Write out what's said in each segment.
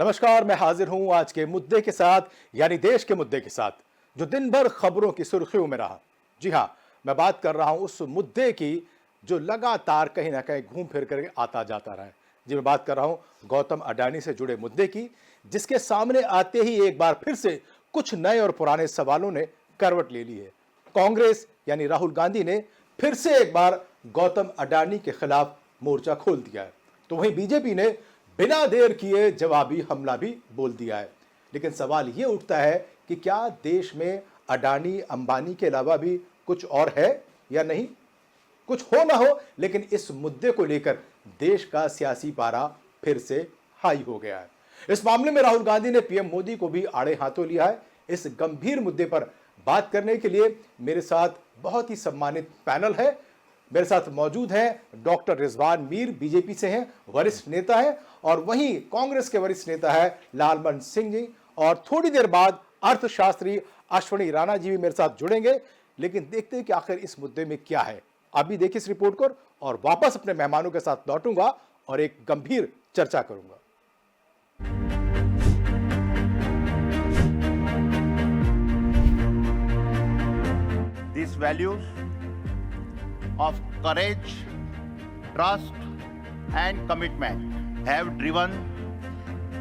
नमस्कार, मैं हाजिर हूं आज के मुद्दे के साथ, यानी देश के मुद्दे के साथ, जो दिन भर खबरों की सुर्खियों में रहा। जी हां, मैं बात कर रहा हूं उस मुद्दे की जो लगातार कहीं ना कहीं घूम फिर कर आता जाता रहा है। जी, मैं बात कर रहा हूं गौतम अडानी से जुड़े मुद्दे की, जिसके सामने आते ही एक बार फिर से कुछ नए और पुराने सवालों ने करवट ले ली है। कांग्रेस यानी राहुल गांधी ने फिर से एक बार गौतम अडानी के खिलाफ मोर्चा खोल दिया है, तो वहीं बीजेपी ने बिना देर किए जवाबी हमला भी बोल दिया है। लेकिन सवाल यह उठता है कि क्या देश में अडानी अंबानी के अलावा भी कुछ और है या नहीं। कुछ हो ना हो, लेकिन इस मुद्दे को लेकर देश का सियासी पारा फिर से हाई हो गया है। इस मामले में राहुल गांधी ने पीएम मोदी को भी आड़े हाथों लिया है। इस गंभीर मुद्दे पर बात करने के लिए मेरे साथ बहुत ही सम्मानित पैनल है। मेरे साथ मौजूद हैं डॉक्टर रिजवान मीर, बीजेपी से हैं, वरिष्ठ नेता हैं, और वहीं कांग्रेस के वरिष्ठ नेता है लालमन सिंह जी, और थोड़ी देर बाद अर्थशास्त्री अश्विनी राणा जी भी मेरे साथ जुड़ेंगे। लेकिन देखते हैं कि आखिर इस मुद्दे में क्या है। अभी देखिए इस रिपोर्ट को, और वापस अपने मेहमानों के साथ लौटूंगा और एक गंभीर चर्चा करूंगा। These values of courage, trust and commitment have driven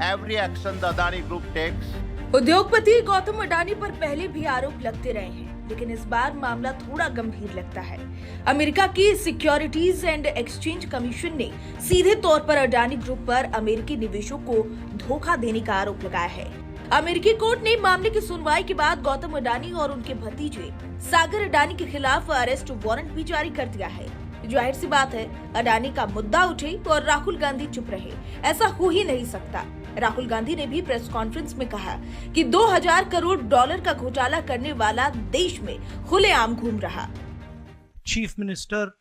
every action the Adani Group takes. उद्योगपति गौतम अडानी पर पहले भी आरोप लगते रहे हैं, लेकिन इस बार मामला थोड़ा गंभीर लगता है। अमेरिका की सिक्योरिटीज एंड एक्सचेंज कमीशन ने सीधे तौर पर अडानी ग्रुप पर अमेरिकी निवेशों को धोखा देने का आरोप लगाया है। अमेरिकी कोर्ट ने मामले की सुनवाई के बाद गौतम अडानी और उनके भतीजे सागर अडानी के खिलाफ अरेस्ट वारंट भी जारी कर दिया है। जाहिर सी बात है, अडानी का मुद्दा उठे और राहुल गांधी चुप रहे, ऐसा हो ही नहीं सकता। राहुल गांधी ने भी प्रेस कॉन्फ्रेंस में कहा कि 2000 करोड़ डॉलर का घोटाला करने वाला देश में खुलेआम घूम रहा। चीफ मिनिस्टर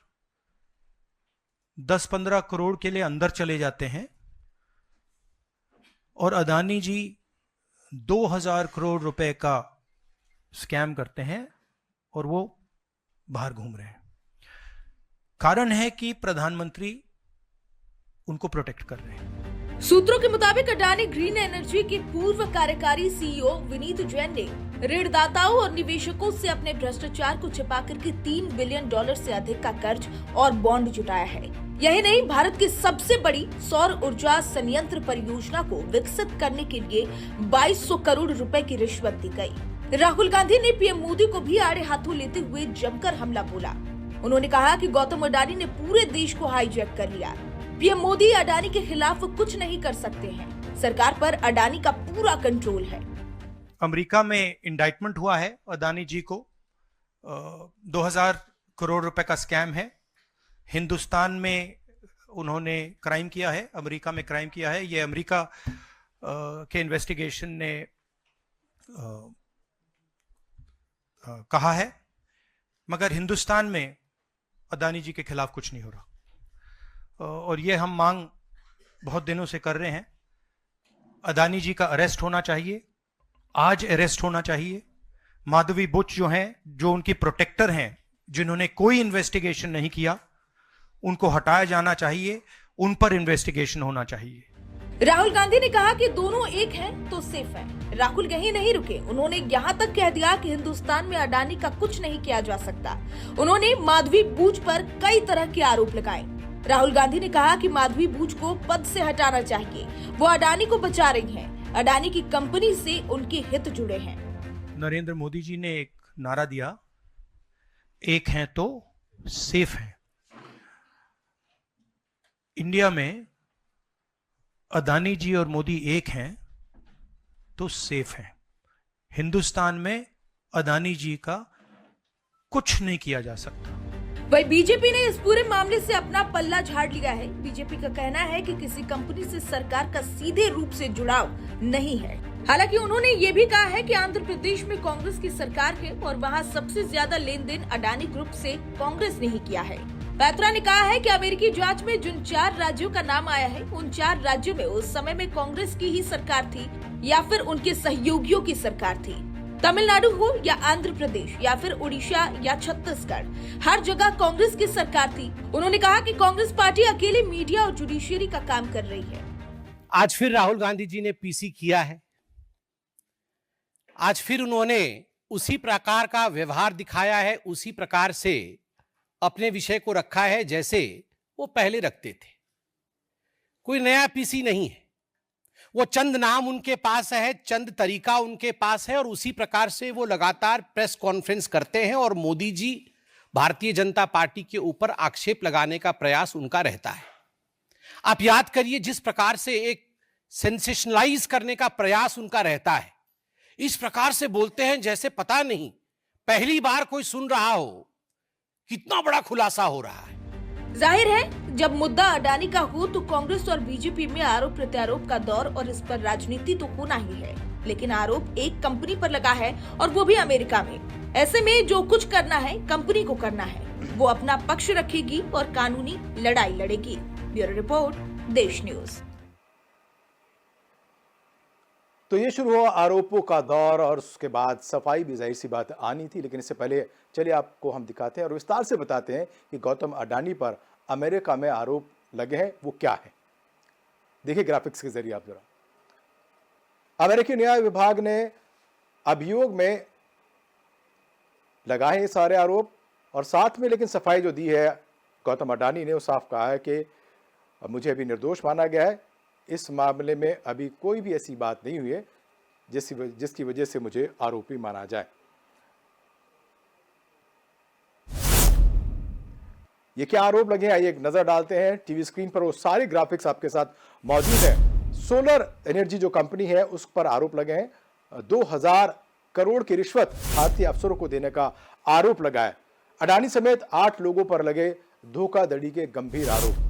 10-15 करोड़ के लिए अंदर चले जाते हैं और अडानी जी 2000 करोड़ रुपए का स्कैम करते हैं और वो बाहर घूम रहे हैं। कारण है कि प्रधानमंत्री उनको प्रोटेक्ट कर रहे हैं। सूत्रों के मुताबिक अडानी ग्रीन एनर्जी के पूर्व कार्यकारी सीईओ विनीत जैन ने ऋणदाताओं और निवेशकों से अपने भ्रष्टाचार को छिपा करके $3 बिलियन से अधिक का कर्ज और बॉन्ड जुटाया है। यही नहीं, भारत की सबसे बड़ी सौर ऊर्जा संयंत्र परियोजना को विकसित करने के लिए 2200 करोड़ रुपए की रिश्वत दी गई। राहुल गांधी ने पीएम मोदी को भी आड़े हाथों लेते हुए जमकर हमला बोला। उन्होंने कहा कि गौतम अडानी ने पूरे देश को हाईजैक कर लिया। पीएम मोदी अडानी के खिलाफ कुछ नहीं कर सकते हैं। सरकार पर अडानी का पूरा कंट्रोल है। अमेरिका में इंडाइटमेंट हुआ है अडानी जी को, 2000 करोड़ रुपए का स्कैम है। हिंदुस्तान में उन्होंने क्राइम किया है, अमेरिका में क्राइम किया है। ये अमेरिका के इन्वेस्टिगेशन ने कहा है, मगर हिंदुस्तान में अडानी जी के खिलाफ कुछ नहीं हो रहा। और ये हम मांग बहुत दिनों से कर रहे हैं। अडानी जी का अरेस्ट होना चाहिए, आज अरेस्ट होना चाहिए। माधवी बुच जो हैं, जो उनकी प्रोटेक्टर हैं, जिन्होंने कोई इन्वेस्टिगेशन नहीं किया, उनको हटाया जाना चाहिए, उन पर इन्वेस्टिगेशन होना चाहिए। राहुल गांधी ने कहा कि दोनों एक हैं तो सेफ है। राहुल यहीं नहीं रुके, उन्होंने यहाँ तक कह दिया कि हिंदुस्तान में अडानी का कुछ नहीं किया जा सकता। उन्होंने माधवी बूच पर कई तरह के आरोप लगाए। राहुल गांधी ने कहा कि माधवी बूच को पद से हटाना चाहिए, वो अडानी को बचा रही हैं। अडानी की कंपनी से उनके हित जुड़े हैं। नरेंद्र मोदी जी ने एक नारा दिया, एक हैं तो सेफ हैं। इंडिया में अडानी जी और मोदी एक हैं तो सेफ हैं। हिंदुस्तान में अडानी जी का कुछ नहीं किया जा सकता। वही बीजेपी ने इस पूरे मामले से अपना पल्ला झाड़ लिया है। बीजेपी का कहना है कि किसी कंपनी से सरकार का सीधे रूप से जुड़ाव नहीं है। हालांकि उन्होंने ये भी कहा है कि आंध्र प्रदेश में कांग्रेस की सरकार है और वहां सबसे ज्यादा लेन देन अडानी ग्रुप से कांग्रेस ने ही किया है। पैत्रा ने कहा है कि अमेरिकी जांच में जिन 4 राज्यों का नाम आया है, उन 4 राज्यों में उस समय में कांग्रेस की ही सरकार थी या फिर उनके सहयोगियों की सरकार थी। तमिलनाडु हो या आंध्र प्रदेश या फिर उड़ीसा या छत्तीसगढ़, हर जगह कांग्रेस की सरकार थी। उन्होंने कहा कि कांग्रेस पार्टी अकेले मीडिया और जुडिशियरी का काम कर रही है। आज फिर राहुल गांधी जी ने पीसी किया है। आज फिर उन्होंने उसी प्रकार का व्यवहार दिखाया है, उसी प्रकार से अपने विषय को रखा है जैसे वो पहले रखते थे। कोई नया पीसी नहीं है, वो चंद नाम उनके पास है, चंद तरीका उनके पास है और उसी प्रकार से वो लगातार प्रेस कॉन्फ्रेंस करते हैं और मोदी जी, भारतीय जनता पार्टी के ऊपर आक्षेप लगाने का प्रयास उनका रहता है। आप याद करिए जिस प्रकार से एक सेंसेशनलाइज करने का प्रयास उनका रहता है, इस प्रकार से बोलते हैं जैसे पता नहीं पहली बार कोई सुन रहा हो, कितना बड़ा खुलासा हो रहा है। जाहिर है जब मुद्दा अडानी का हो तो कांग्रेस और बीजेपी में आरोप प्रत्यारोप का दौर और इस पर राजनीति तो होना ही है, लेकिन आरोप एक कंपनी पर लगा है और वो भी अमेरिका में। ऐसे में जो कुछ करना है कंपनी को करना है, वो अपना पक्ष रखेगी और कानूनी लड़ाई लड़ेगी। ब्यूरो रिपोर्ट, देश न्यूज। तो ये शुरू हुआ आरोपों का दौर और उसके बाद सफाई भी जाहिर सी बात आनी थी, लेकिन इससे पहले चलिए आपको हम दिखाते हैं और विस्तार से बताते हैं कि गौतम अडानी पर अमेरिका में आरोप लगे हैं वो क्या है। देखिए ग्राफिक्स के जरिए आप जरा। अमेरिकी न्याय विभाग ने अभियोग में लगाए ये सारे आरोप और साथ में लेकिन सफाई जो दी है गौतम अडानी ने, वो साफ कहा है कि मुझे अभी निर्दोष माना गया है, इस मामले में अभी कोई भी ऐसी बात नहीं हुई है जिसकी वजह से मुझे आरोपी माना जाए। ये क्या आरोप लगे हैं आइए एक नजर डालते हैं। टीवी स्क्रीन पर वो सारे ग्राफिक्स आपके साथ मौजूद है। सोलर एनर्जी जो कंपनी है उस पर आरोप लगे हैं। 2000 करोड़ की रिश्वत भारतीय अफसरों को देने का आरोप लगा है। अडानी समेत 8 लोगों पर लगे धोखाधड़ी के गंभीर आरोप।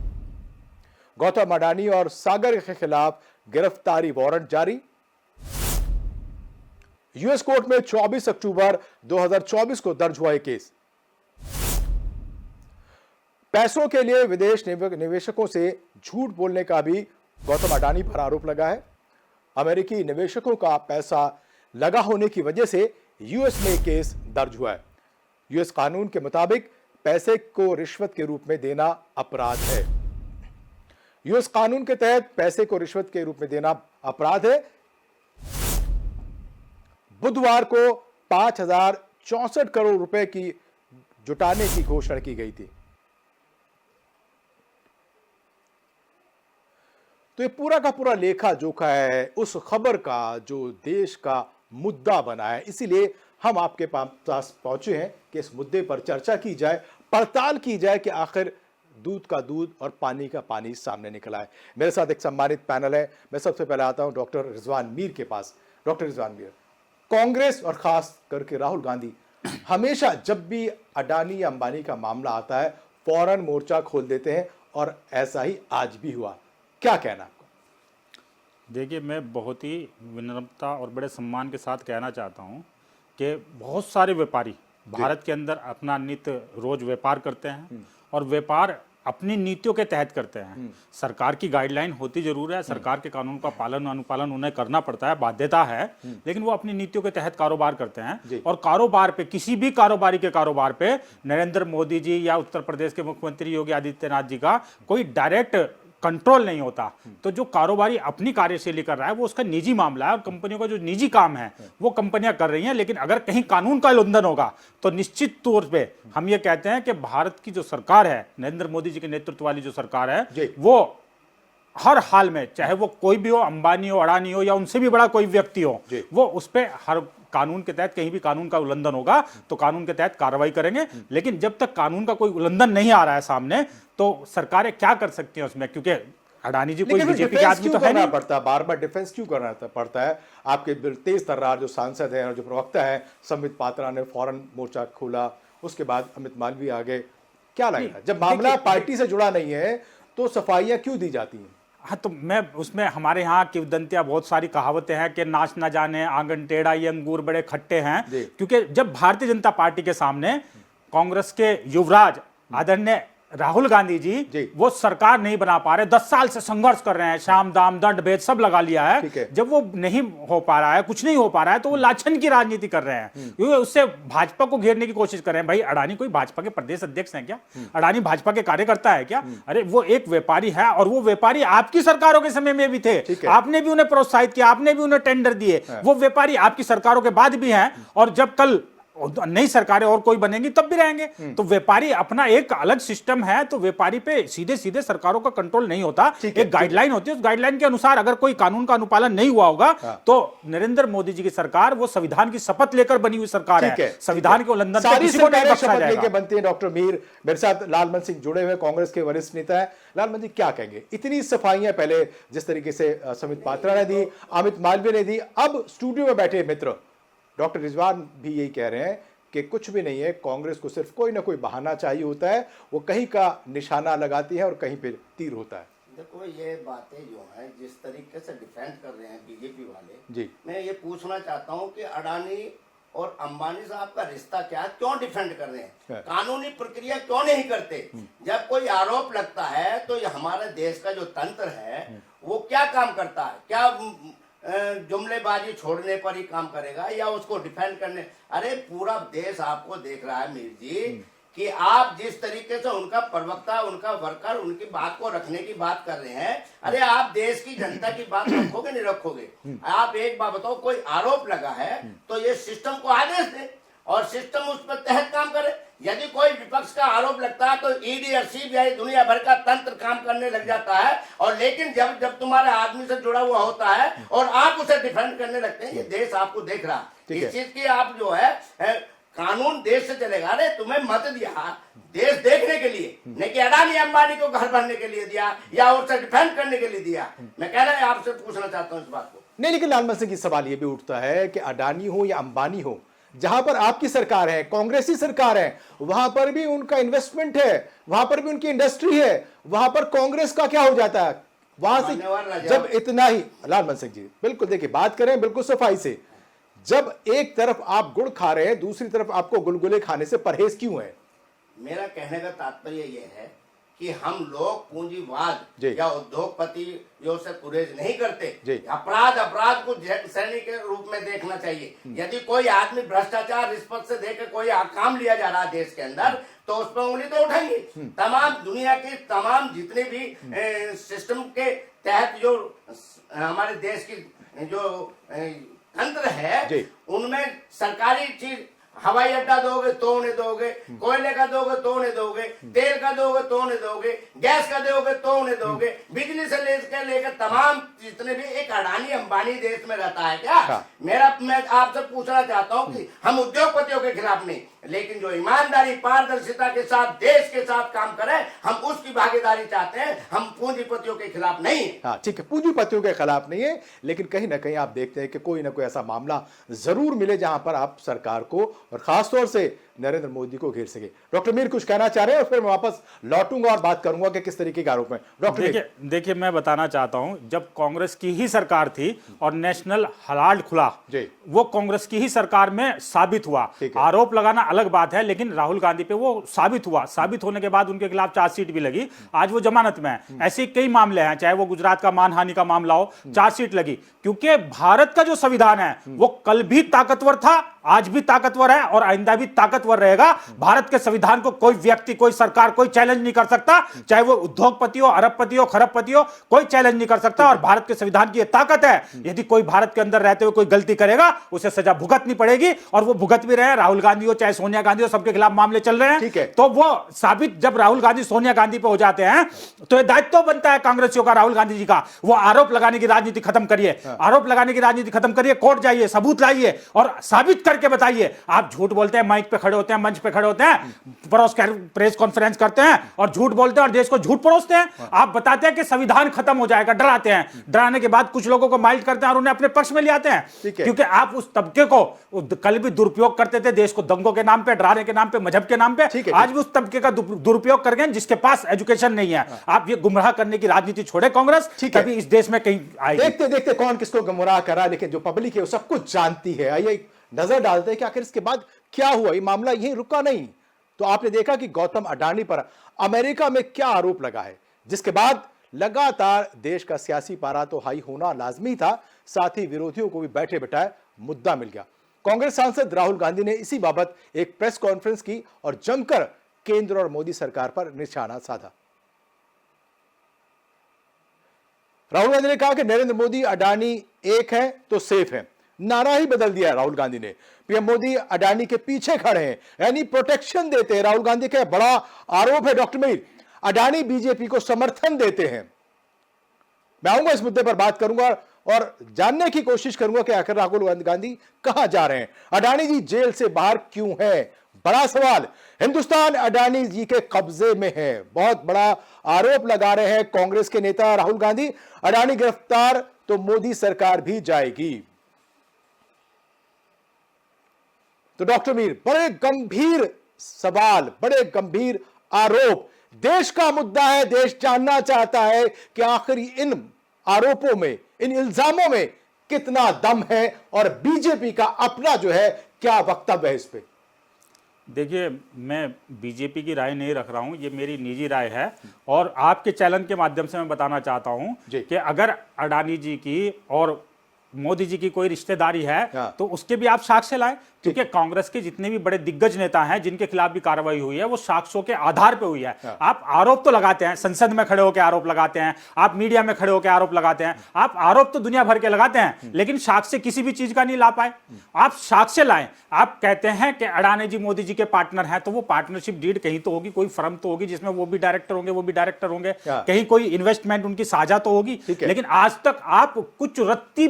गौतम अडानी और सागर के खिलाफ गिरफ्तारी वारंट जारी। यूएस कोर्ट में 24 अक्टूबर 2024 को दर्ज हुआ यह केस। पैसों के लिए विदेश निवेशकों से झूठ बोलने का भी गौतम अडानी पर आरोप लगा है। अमेरिकी निवेशकों का पैसा लगा होने की वजह से यूएस में केस दर्ज हुआ है। यूएस कानून के मुताबिक पैसे को रिश्वत के रूप में देना अपराध है। यूएस कानून के तहत पैसे को रिश्वत के रूप में देना अपराध है। बुधवार को 5064 करोड़ रुपए की जुटाने की घोषणा की गई थी। तो ये पूरा का पूरा लेखा जोखा है उस खबर का जो देश का मुद्दा बना है। इसीलिए हम आपके पास पहुंचे हैं कि इस मुद्दे पर चर्चा की जाए, पड़ताल की जाए कि आखिर दूध का दूध और पानी का पानी सामने निकला है। मेरे साथ एक सम्मानित पैनल है। मैं सबसे पहले आता हूं डॉक्टर रिजवान मीर के पास। डॉक्टर रिजवान मीर, कांग्रेस और खास करके राहुल गांधी हमेशा जब भी अडानी या अंबानी का मामला आता है फौरन मोर्चा खोल देते हैं और ऐसा ही आज भी हुआ। क्या कहना आपको? देखिए, मैं बहुत ही विनम्रता और बड़े सम्मान के साथ कहना चाहता हूं कि बहुत सारे व्यापारी भारत के अंदर अपना नित्य रोज व्यापार करते हैं और व्यापार अपनी नीतियों के तहत करते हैं। सरकार की गाइडलाइन होती जरूर है, सरकार के कानून का पालन अनुपालन उन्हें करना पड़ता है, बाध्यता है, लेकिन वो अपनी नीतियों के तहत कारोबार करते हैं। और कारोबार पे, किसी भी कारोबारी के कारोबार पे नरेंद्र मोदी जी या उत्तर प्रदेश के मुख्यमंत्री योगी आदित्यनाथ जी का कोई डायरेक्ट कंट्रोल नहीं होता। तो जो कारोबारी अपनी कार्यशैली कर रहा है वो उसका निजी मामला है और कंपनियों का जो निजी काम है वो कंपनियां कर रही हैं। लेकिन अगर कहीं कानून का उल्लंघन होगा तो निश्चित तौर पे हम ये कहते हैं कि भारत की जो सरकार है, नरेंद्र मोदी जी के नेतृत्व वाली जो सरकार है, वो हर हाल में, चाहे वो कोई भी हो, अंबानी हो, अडानी हो या उनसे भी बड़ा कोई व्यक्ति हो, वो उस पर हर कानून के तहत कहीं भी कानून का उल्लंघन होगा तो कानून के तहत कार्रवाई करेंगे। लेकिन जब तक कानून का कोई उल्लंघन नहीं आ रहा है सामने तो सरकारें क्या कर सकती हैं उसमें, क्योंकि अडानी जी कोई बीजेपी के आदमी तो है नहीं। पड़ता बार बार डिफेंस क्यों करना पड़ता है? आपके तेज तर्रार जो सांसद हैं और जो प्रवक्ता है संबित पात्रा ने फौरन मोर्चा खोला, उसके बाद अमित मालवीय आ गए। क्या लगता है जब मामला पार्टी से जुड़ा नहीं है तो सफाइयां क्यों दी जाती हैं? हाँ, तो मैं उसमें हमारे यहाँ किंवदंतियां बहुत सारी कहावतें हैं कि नाच ना जाने आंगन टेढ़ा, ये अंगूर बड़े खट्टे हैं। क्योंकि जब भारतीय जनता पार्टी के सामने कांग्रेस के युवराज आदरणीय राहुल गांधी जी। जी वो सरकार नहीं बना पा रहे, 10 साल से संघर्ष कर रहे हैं, शाम दाम दंड भेद सब लगा लिया ठीक है। है। जब वो नहीं हो पा रहा है, कुछ नहीं हो पा रहा है, तो वो लाछन की राजनीति कर रहे हैं, क्योंकि उससे भाजपा को घेरने की कोशिश कर रहे हैं। भाई अडानी कोई भाजपा के प्रदेश अध्यक्ष हैं क्या? अडानी भाजपा के कार्यकर्ता है क्या? अरे वो एक व्यापारी है, और वो व्यापारी आपकी सरकारों के समय में भी थे, ठीक है। आपने भी उन्हें प्रोत्साहित किया, आपने भी उन्हें टेंडर दिए, वो व्यापारी आपकी सरकारों के बाद भी हैं, और जब कल नई सरकारें और कोई बनेंगी तब भी रहेंगे। तो व्यापारी अपना एक अलग सिस्टम है, तो व्यापारी पे सीधे सीधे सरकारों का कंट्रोल नहीं होता। ठीक है, एक गाइडलाइन होती है, उस गाइडलाइन के अनुसार अगर कोई कानून का अनुपालन नहीं हुआ होगा, तो नरेंद्र मोदी जी की सरकार वो संविधान की शपथ लेकर बनी हुई सरकार ठीक है, है। संविधान के उल्लंघन पे सारी किसी को नहीं सरकारें बख्शा शपथ लेके जाएगा। बनती है। डॉक्टर मीर मेरे साथ लालमन सिंह जुड़े हुए, कांग्रेस के वरिष्ठ नेता है। लालमन जी क्या कहेंगे, इतनी सफाइयां पहले जिस तरीके से समित पात्रा ने दी, अमित मालवीय ने दी, अब स्टूडियो में बैठे मित्र डॉक्टर रिजवान भी यही कह रहे हैं कि कुछ भी नहीं है, कांग्रेस को सिर्फ कोई ना कोई बहाना चाहिए होता है, वो कहीं का निशाना लगाती है और कहीं पे तीर होता है। देखो ये बातें जो है जिस तरीके से डिफेंड कर रहे हैं बीजेपी वाले, जी मैं ये पूछना चाहता हूँ कि अडानी और अंबानी साहब का रिश्ता क्या है, क्यों डिफेंड कर रहे हैं, कानूनी प्रक्रिया क्यों नहीं करते? जब कोई आरोप लगता है तो ये हमारे देश का जो तंत्र है वो क्या काम करता है? क्या जुमलेबाजी छोड़ने पर ही काम करेगा या उसको डिफेंड करने? अरे पूरा देश आपको देख रहा है मीर जी कि आप जिस तरीके से उनका प्रवक्ता, उनका वर्कर, उनकी बात को रखने की बात कर रहे हैं। अरे आप देश की जनता की बात रखोगे नहीं रखोगे? आप एक बात बताओ, कोई आरोप लगा है तो ये सिस्टम को आदेश दे और सिस्टम उस पर तहत काम करे। यदि कोई विपक्ष का आरोप लगता है तो ईडी और सीबीआई दुनिया भर का तंत्र काम करने लग जाता है, और लेकिन जब जब तुम्हारे आदमी से जुड़ा हुआ होता है और आप उसे डिफेंड करने लगते हैं, ये देश आपको देख रहा है। इस चीज की आप जो है कानून देश से चलेगा। अरे तुम्हें मत दिया देश देखने के लिए, नहीं कि अडानी अंबानी को घर भरने के लिए दिया या उससे डिफेंड करने के लिए दिया। मैं कह रहा है आपसे पूछना चाहता हूँ इस बात को। नहीं, लेकिन लालमन सिंह की सवाल ये भी उठता है कि अडानी हो या अंबानी हो, जहां पर आपकी सरकार है, कांग्रेसी सरकार है, वहां पर भी उनका इन्वेस्टमेंट है, वहां पर भी उनकी इंडस्ट्री है, वहां पर कांग्रेस का क्या हो जाता है? वहां से जब इतना ही लालमन सिंह जी बिल्कुल देखिए बात करें बिल्कुल सफाई से, जब एक तरफ आप गुड़ खा रहे हैं, दूसरी तरफ आपको गुलगुले खाने से परहेज क्यों है? मेरा कहने का तात्पर्य यह है कि हम लोग पूंजीवाद या उद्योगपति जो से गुरेज नहीं करते। अपराध को श्रेणी के रूप में देखना चाहिए। यदि कोई आदमी भ्रष्टाचार रिश्वत से देकर कोई काम लिया जा रहा है देश के अंदर, तो उस पर उंगली तो उठाएंगे। तमाम दुनिया की तमाम जितने भी सिस्टम के तहत जो हमारे देश की जो तंत्र है, उनमें सरकारी चीज, हवाई अड्डा दोगे तो उन्हें दोगे, कोयले का दोगे तो उन्हें दोगे, तेल का दोगे तो उन्हें दोगे, गैस का दोगे तो उन्हें दोगे, बिजली से लेकर तमाम जितने भी, एक अडानी अंबानी देश में रहता है क्या? मैं आपसे पूछना चाहता हूँ कि हम उद्योगपतियों के खिलाफ नहीं, लेकिन जो ईमानदारी पारदर्शिता के साथ देश के साथ काम करे, हम उसकी भागीदारी चाहते हैं। हम पूंजीपतियों के खिलाफ नहीं। हाँ ठीक है, पूंजीपतियों के खिलाफ नहीं है, लेकिन कहीं ना कहीं आप देखते हैं कि कोई ना कोई ऐसा मामला जरूर मिले जहां पर आप सरकार को और खासतौर से नरेंद्र मोदी को घेर सके। डॉक्टर मीर कुछ कहना चाह रहे हैं और फिर मैं वापस लौटूंगा और बात करूंगा कि किस तरीके के आरोप हैं। डॉक्टर देखिए मैं बताना चाहता हूं, जब कांग्रेस की ही सरकार थी और नेशनल हराल्ड खुला, वो कांग्रेस की ही सरकार में साबित हुआ। आरोप लगाना अलग बात है, लेकिन राहुल गांधी पे वो साबित हुआ। साबित होने के बाद उनके खिलाफ चार्जशीट भी लगी, आज वो जमानत में है। ऐसे कई मामले हैं, चाहे वो गुजरात का मानहानि का मामला हो, चार्जशीट लगी। क्योंकि भारत का जो संविधान है वो कल भी ताकतवर था, आज भी ताकतवर है और आइंदा भी ताकतवर रहेगा। भारत के संविधान को कोई व्यक्ति, कोई सरकार, कोई चैलेंज नहीं कर सकता, चाहे वो उद्योगपति हो, अरबपति हो, खरबपति हो, कोई चैलेंज नहीं कर सकता। और भारत के संविधान की यह ताकत है, यदि कोई भारत के अंदर रहते हुए कोई गलती करेगा उसे सजा भुगतनी पड़ेगी, और वो भुगत भी रहे। राहुल गांधी हो चाहे सोनिया गांधी हो, सबके खिलाफ मामले चल रहे हैं। तो वो साबित जब राहुल गांधी सोनिया गांधी पे हो जाते हैं तो यह दायित्व बनता है कांग्रेसियों का, राहुल गांधी जी का, वो आरोप लगाने की राजनीति खत्म करिए। आरोप लगाने की राजनीति खत्म करिए, कोर्ट जाइए, सबूत लाइए और साबित करके बताइए। आप झूठ बोलते हैं, माइक पे खड़े होते हैं, मंच पे खड़े होते हैं, प्रेस कॉन्फ्रेंस करते हैं और झूठ बोलते हैं और देश को झूठ परोसते हैं। आप बताते हैं कि संविधान खत्म हो जाएगा, डराते हैं, डराने के बाद कुछ लोगों को माइल्ड करते हैं और उन्हें अपने पक्ष में ले आते हैं। क्योंकि आप उस तबके को कल भी दुरुपयोग करते थे, देश को दंगों के नाम पे, डराने के नाम पे, मजहब के नाम पे, आज भी उस तबके का दुरुपयोग कर गए जिसके पास एजुकेशन नहीं है। आप ये गुमराह करने की राजनीति छोड़े कांग्रेस, तभी इस देश में कहीं आएगी। देखते देखते कौन किसको गुमराह करा, लेकिन जो पब्लिक है वो सब कुछ जानती है। आइए नजर डालते हैं कि आखिर इसके बाद क्या हुआ। ये मामला यहीं रुका नहीं, तो आपने देखा कि गौतम अडानी पर अमेरिका में क्या आरोप लगा है, जिसके बाद लगातार देश का सियासी पारा तो हाई होना लाजमी था, साथ ही विरोधियों को भी बैठे बिठाए मुद्दा मिल गया। कांग्रेस सांसद राहुल गांधी ने इसी बाबत एक प्रेस कॉन्फ्रेंस की और जमकर केंद्र और मोदी सरकार पर निशाना साधा। राहुल गांधी ने कहा कि नरेंद्र मोदी अडानी एक है तो सेफ है। नारा ही बदल दिया राहुल गांधी ने। पीएम मोदी अडानी के पीछे खड़े हैं, यानी प्रोटेक्शन देते हैं। राहुल गांधी का बड़ा आरोप है डॉक्टर मीर, अडानी बीजेपी को समर्थन देते हैं। मैं आऊंगा इस मुद्दे पर बात करूंगा और जानने की कोशिश करूंगा कि आखिर राहुल गांधी कहां जा रहे हैं, अडानी जी जेल से बाहर क्यों है। बड़ा सवाल, हिंदुस्तान अडानी जी के कब्जे में है। बहुत बड़ा आरोप लगा रहे हैं कांग्रेस के नेता राहुल गांधी, अडानी गिरफ्तार तो मोदी सरकार भी जाएगी। तो डॉक्टर मीर, बड़े गंभीर सवाल, बड़े गंभीर आरोप, देश का मुद्दा है। देश जानना चाहता है कि आखिर इन आरोपों में, इन इल्जामों में कितना दम है और बीजेपी का अपना जो है क्या वक्तव्य है इस पे। देखिए, मैं बीजेपी की राय नहीं रख रहा हूं, ये मेरी निजी राय है और आपके चैनल के माध्यम से मैं बताना चाहता हूं कि अगर अडानी जी की और मोदी जी की कोई रिश्तेदारी है तो उसके भी आप साक्ष्य लाएं, क्योंकि कांग्रेस के जितने भी बड़े दिग्गज नेता हैं जिनके खिलाफ भी कार्रवाई हुई है वो साक्ष्यों के आधार पे हुई है। आप आरोप तो लगाते हैं, संसद में खड़े होकर आरोप लगाते हैं, आप मीडिया में खड़े होकर आरोप लगाते हैं, आप आरोप तो दुनिया भर के लगाते हैं, लेकिन साक्ष्य किसी भी चीज का नहीं ला पाए। आप साक्ष्य लाएं। आप कहते हैं कि अडानी जी मोदी जी के पार्टनर हैं, तो वो पार्टनरशिप डीड कहीं तो होगी, कोई फर्म तो होगी जिसमें वो भी डायरेक्टर होंगे, वो भी डायरेक्टर होंगे, कहीं कोई इन्वेस्टमेंट उनकी साझा तो होगी, लेकिन आज तक आप कुछ रत्ती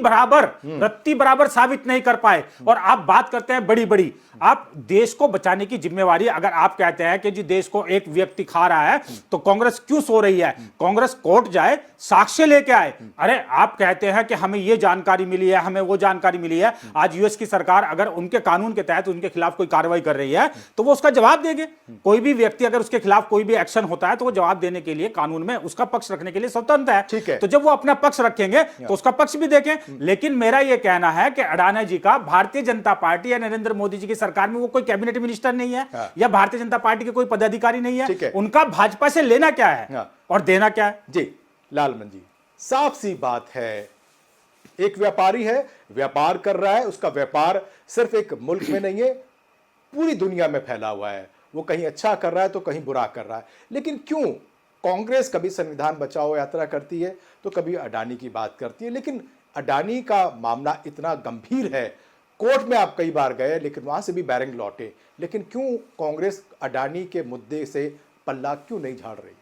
बराबर साबित नहीं कर पाए। और आप बात करते हैं बड़ी बड़ी, आप देश को बचाने की जिम्मेवारी, अगर आप कहते हैं कि जी देश को एक व्यक्ति खा रहा है तो कांग्रेस क्यों सो रही है? कांग्रेस कोर्ट जाए, साक्ष्य लेके आए। अरे आप कहते हैं कि हमें ये जानकारी मिली है, हमें वो जानकारी मिली है। आज यूएस की सरकार अगर उनके कानून के तहत उनके खिलाफ कोई कार्रवाई कर रही है तो वो उसका जवाब देंगे। कोई भी व्यक्ति अगर उसके खिलाफ कोई भी एक्शन होता है तो वो जवाब देने के लिए कानून में उसका पक्ष रखने के लिए स्वतंत्र है। ठीक है। तो जब वो अपना पक्ष रखेंगे तो उसका पक्ष भी देखें। लेकिन मेरा यह कहना है कि अडानी जी का भारतीय जनता पार्टी या नरेंद्र मोदी जी की सरकार में वो कोई कैबिनेट मिनिस्टर नहीं है या भारतीय जनता पार्टी के कोई पदाधिकारी नहीं है। उनका भाजपा से लेना क्या है और देना क्या है? जी लालमन जी, साफ सी बात है, एक व्यापारी है, व्यापार कर रहा है, उसका व्यापार सिर्फ एक मुल्क में नहीं है, पूरी दुनिया में फैला हुआ है। वो कहीं अच्छा कर रहा है तो कहीं बुरा कर रहा है। लेकिन क्यों कांग्रेस कभी संविधान बचाओ यात्रा करती है तो कभी अडानी की बात करती है, लेकिन अडानी का मामला इतना गंभीर है, कोर्ट में आप कई बार गए लेकिन वहां से भी बैरिंग लौटे, लेकिन क्यों कांग्रेस अडानी के मुद्दे से पल्ला क्यों नहीं झाड़ रही?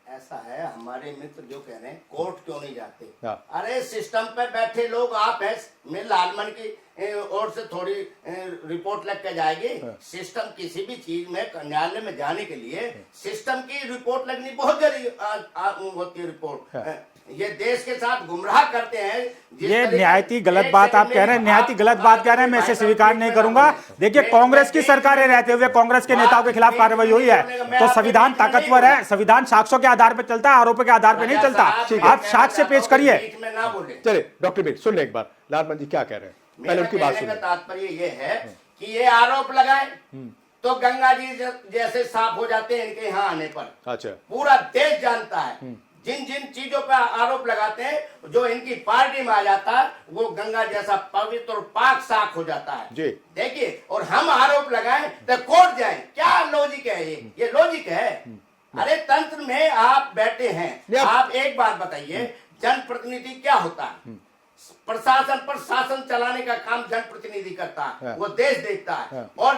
ऐसा है, हमारे मित्र जो कह रहे हैं कोर्ट क्यों नहीं जाते, अरे सिस्टम पे बैठे लोग आप हैं। मैं लालमन की ओर से थोड़ी रिपोर्ट लग के जाएगी। सिस्टम किसी भी चीज में न्यायालय में जाने के लिए सिस्टम की रिपोर्ट लगनी बहुत जरूरी होती है। रिपोर्ट ये देश के साथ गुमराह करते हैं। ये निहायती गलत बात आप कह रहे हैं, निहायती गलत बात कह रहे हैं, मैं इसे स्वीकार नहीं करूंगा। देखिए, कांग्रेस की सरकारें रहते हुए कांग्रेस के नेताओं के खिलाफ कार्रवाई हुई है तो संविधान ताकतवर है, संविधान साक्ष्यों के आधार पर चलता है, आरोपों के आधार पर नहीं चलता। आप साक्ष्य पेश करिए। चलिए डॉक्टर मीर सुन ले एक बार लालमन जी क्या कह रहे हैं, पहले उनकी बात सुनिए। तात्पर्य ये है कि ये आरोप लगाए तो गंगा जी जैसे साफ हो जाते हैं इनके यहाँ आने पर। अच्छा, पूरा पूरा देश जानता है जिन जिन चीजों पर आरोप लगाते हैं, जो इनकी पार्टी में आ जाता है वो गंगा जैसा पवित्र और पाक साफ हो जाता है जी। देखिए, और हम आरोप लगाएं तो कोर्ट जाएं, क्या लॉजिक है ये लॉजिक है? अरे तंत्र में आप बैठे हैं, आप एक बात बताइए, जनप्रतिनिधि क्या होता है? प्रशासन पर शासन चलाने का काम जनप्रतिनिधि करता है, वो देश देखता है और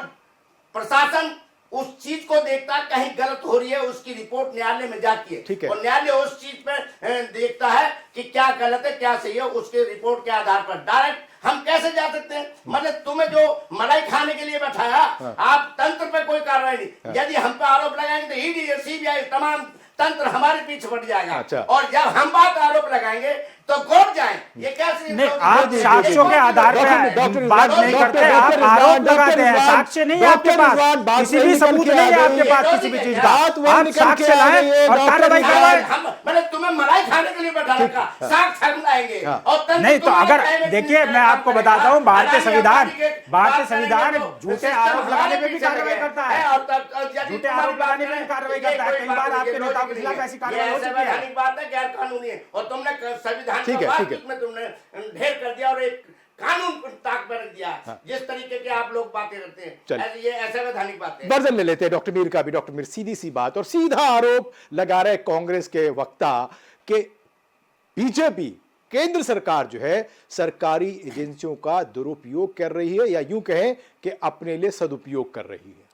प्रशासन उस चीज को देखता है, कहीं गलत हो रही है उसकी रिपोर्ट न्यायालय में जाती है और न्यायालय उस चीज पर देखता है कि क्या गलत है क्या सही है, उसके रिपोर्ट के आधार पर डायरेक्ट हम कैसे जा सकते हैं? मतलब तुम्हें जो मलाई खाने के लिए बैठाया, आप तंत्र पे कोई कार्रवाई नहीं। यदि हम पे आरोप लगाएंगे तो ईडी सीबीआई तमाम तंत्र हमारे पीछे पड़ जाएगा। और जब हम बात आरोप लगाएंगे तो कोर्ट जाएं, ये कैसे? नहीं, आप साक्ष्यों के आधार पर बात नहीं करते, आप आरोप लगाते हैं, साक्ष्य नहीं आपके पास, किसी भी सबूत नहीं है आपके पास किसी भी चीज का। आप साक्ष्य लाएं और कार्रवाई करवाएं। तुम्हें मलाई खाने के लिए बैठा रखा, साग साग लाएंगे और तंत्र नहीं तो तुम्हारे अगर टाइम में देखिए कितने मैं आपको काम बताता हूँ करेगा। भारतीय अडानी संविधान अंबानी के भारतीय बात संविधान करेंगे तो झूठे सिस्टम आरोप लगाने हमारे पे भी पीछे कार्रवाई लगे करता हैं। है। और यदि झूठे तुम्हारी आरोप बात लगाने पे भी करें, कार्रवाई ये करता है। कोई कई बात बार नहीं, आपके ये नेताओं के लॉजिक खिलाफ नहीं ऐसी है। कार्रवाई हो ये चुकी है। असंवैधानिक बात है, गैर कानूनी है और तुमने संविधान ठीक का है, वाद ठीक है। इसमें तुमने ढेर कर दिया और एक कानून ताक पर रख दिया। जिस तरीके के आप लोग बातें करते चल। हैं ये असंवैधानिक बातें। वर्जन ले लेते हैं डॉक्टर मीर का भी। डॉक्टर मीर सीधी सी बात और सीधा आरोप लगा रहे कांग्रेस के वक्ता के बीजेपी केंद्र सरकार जो है सरकारी एजेंसियों का दुरुपयोग कर रही है या यूं कहें कि अपने लिए सदुपयोग कर रही है।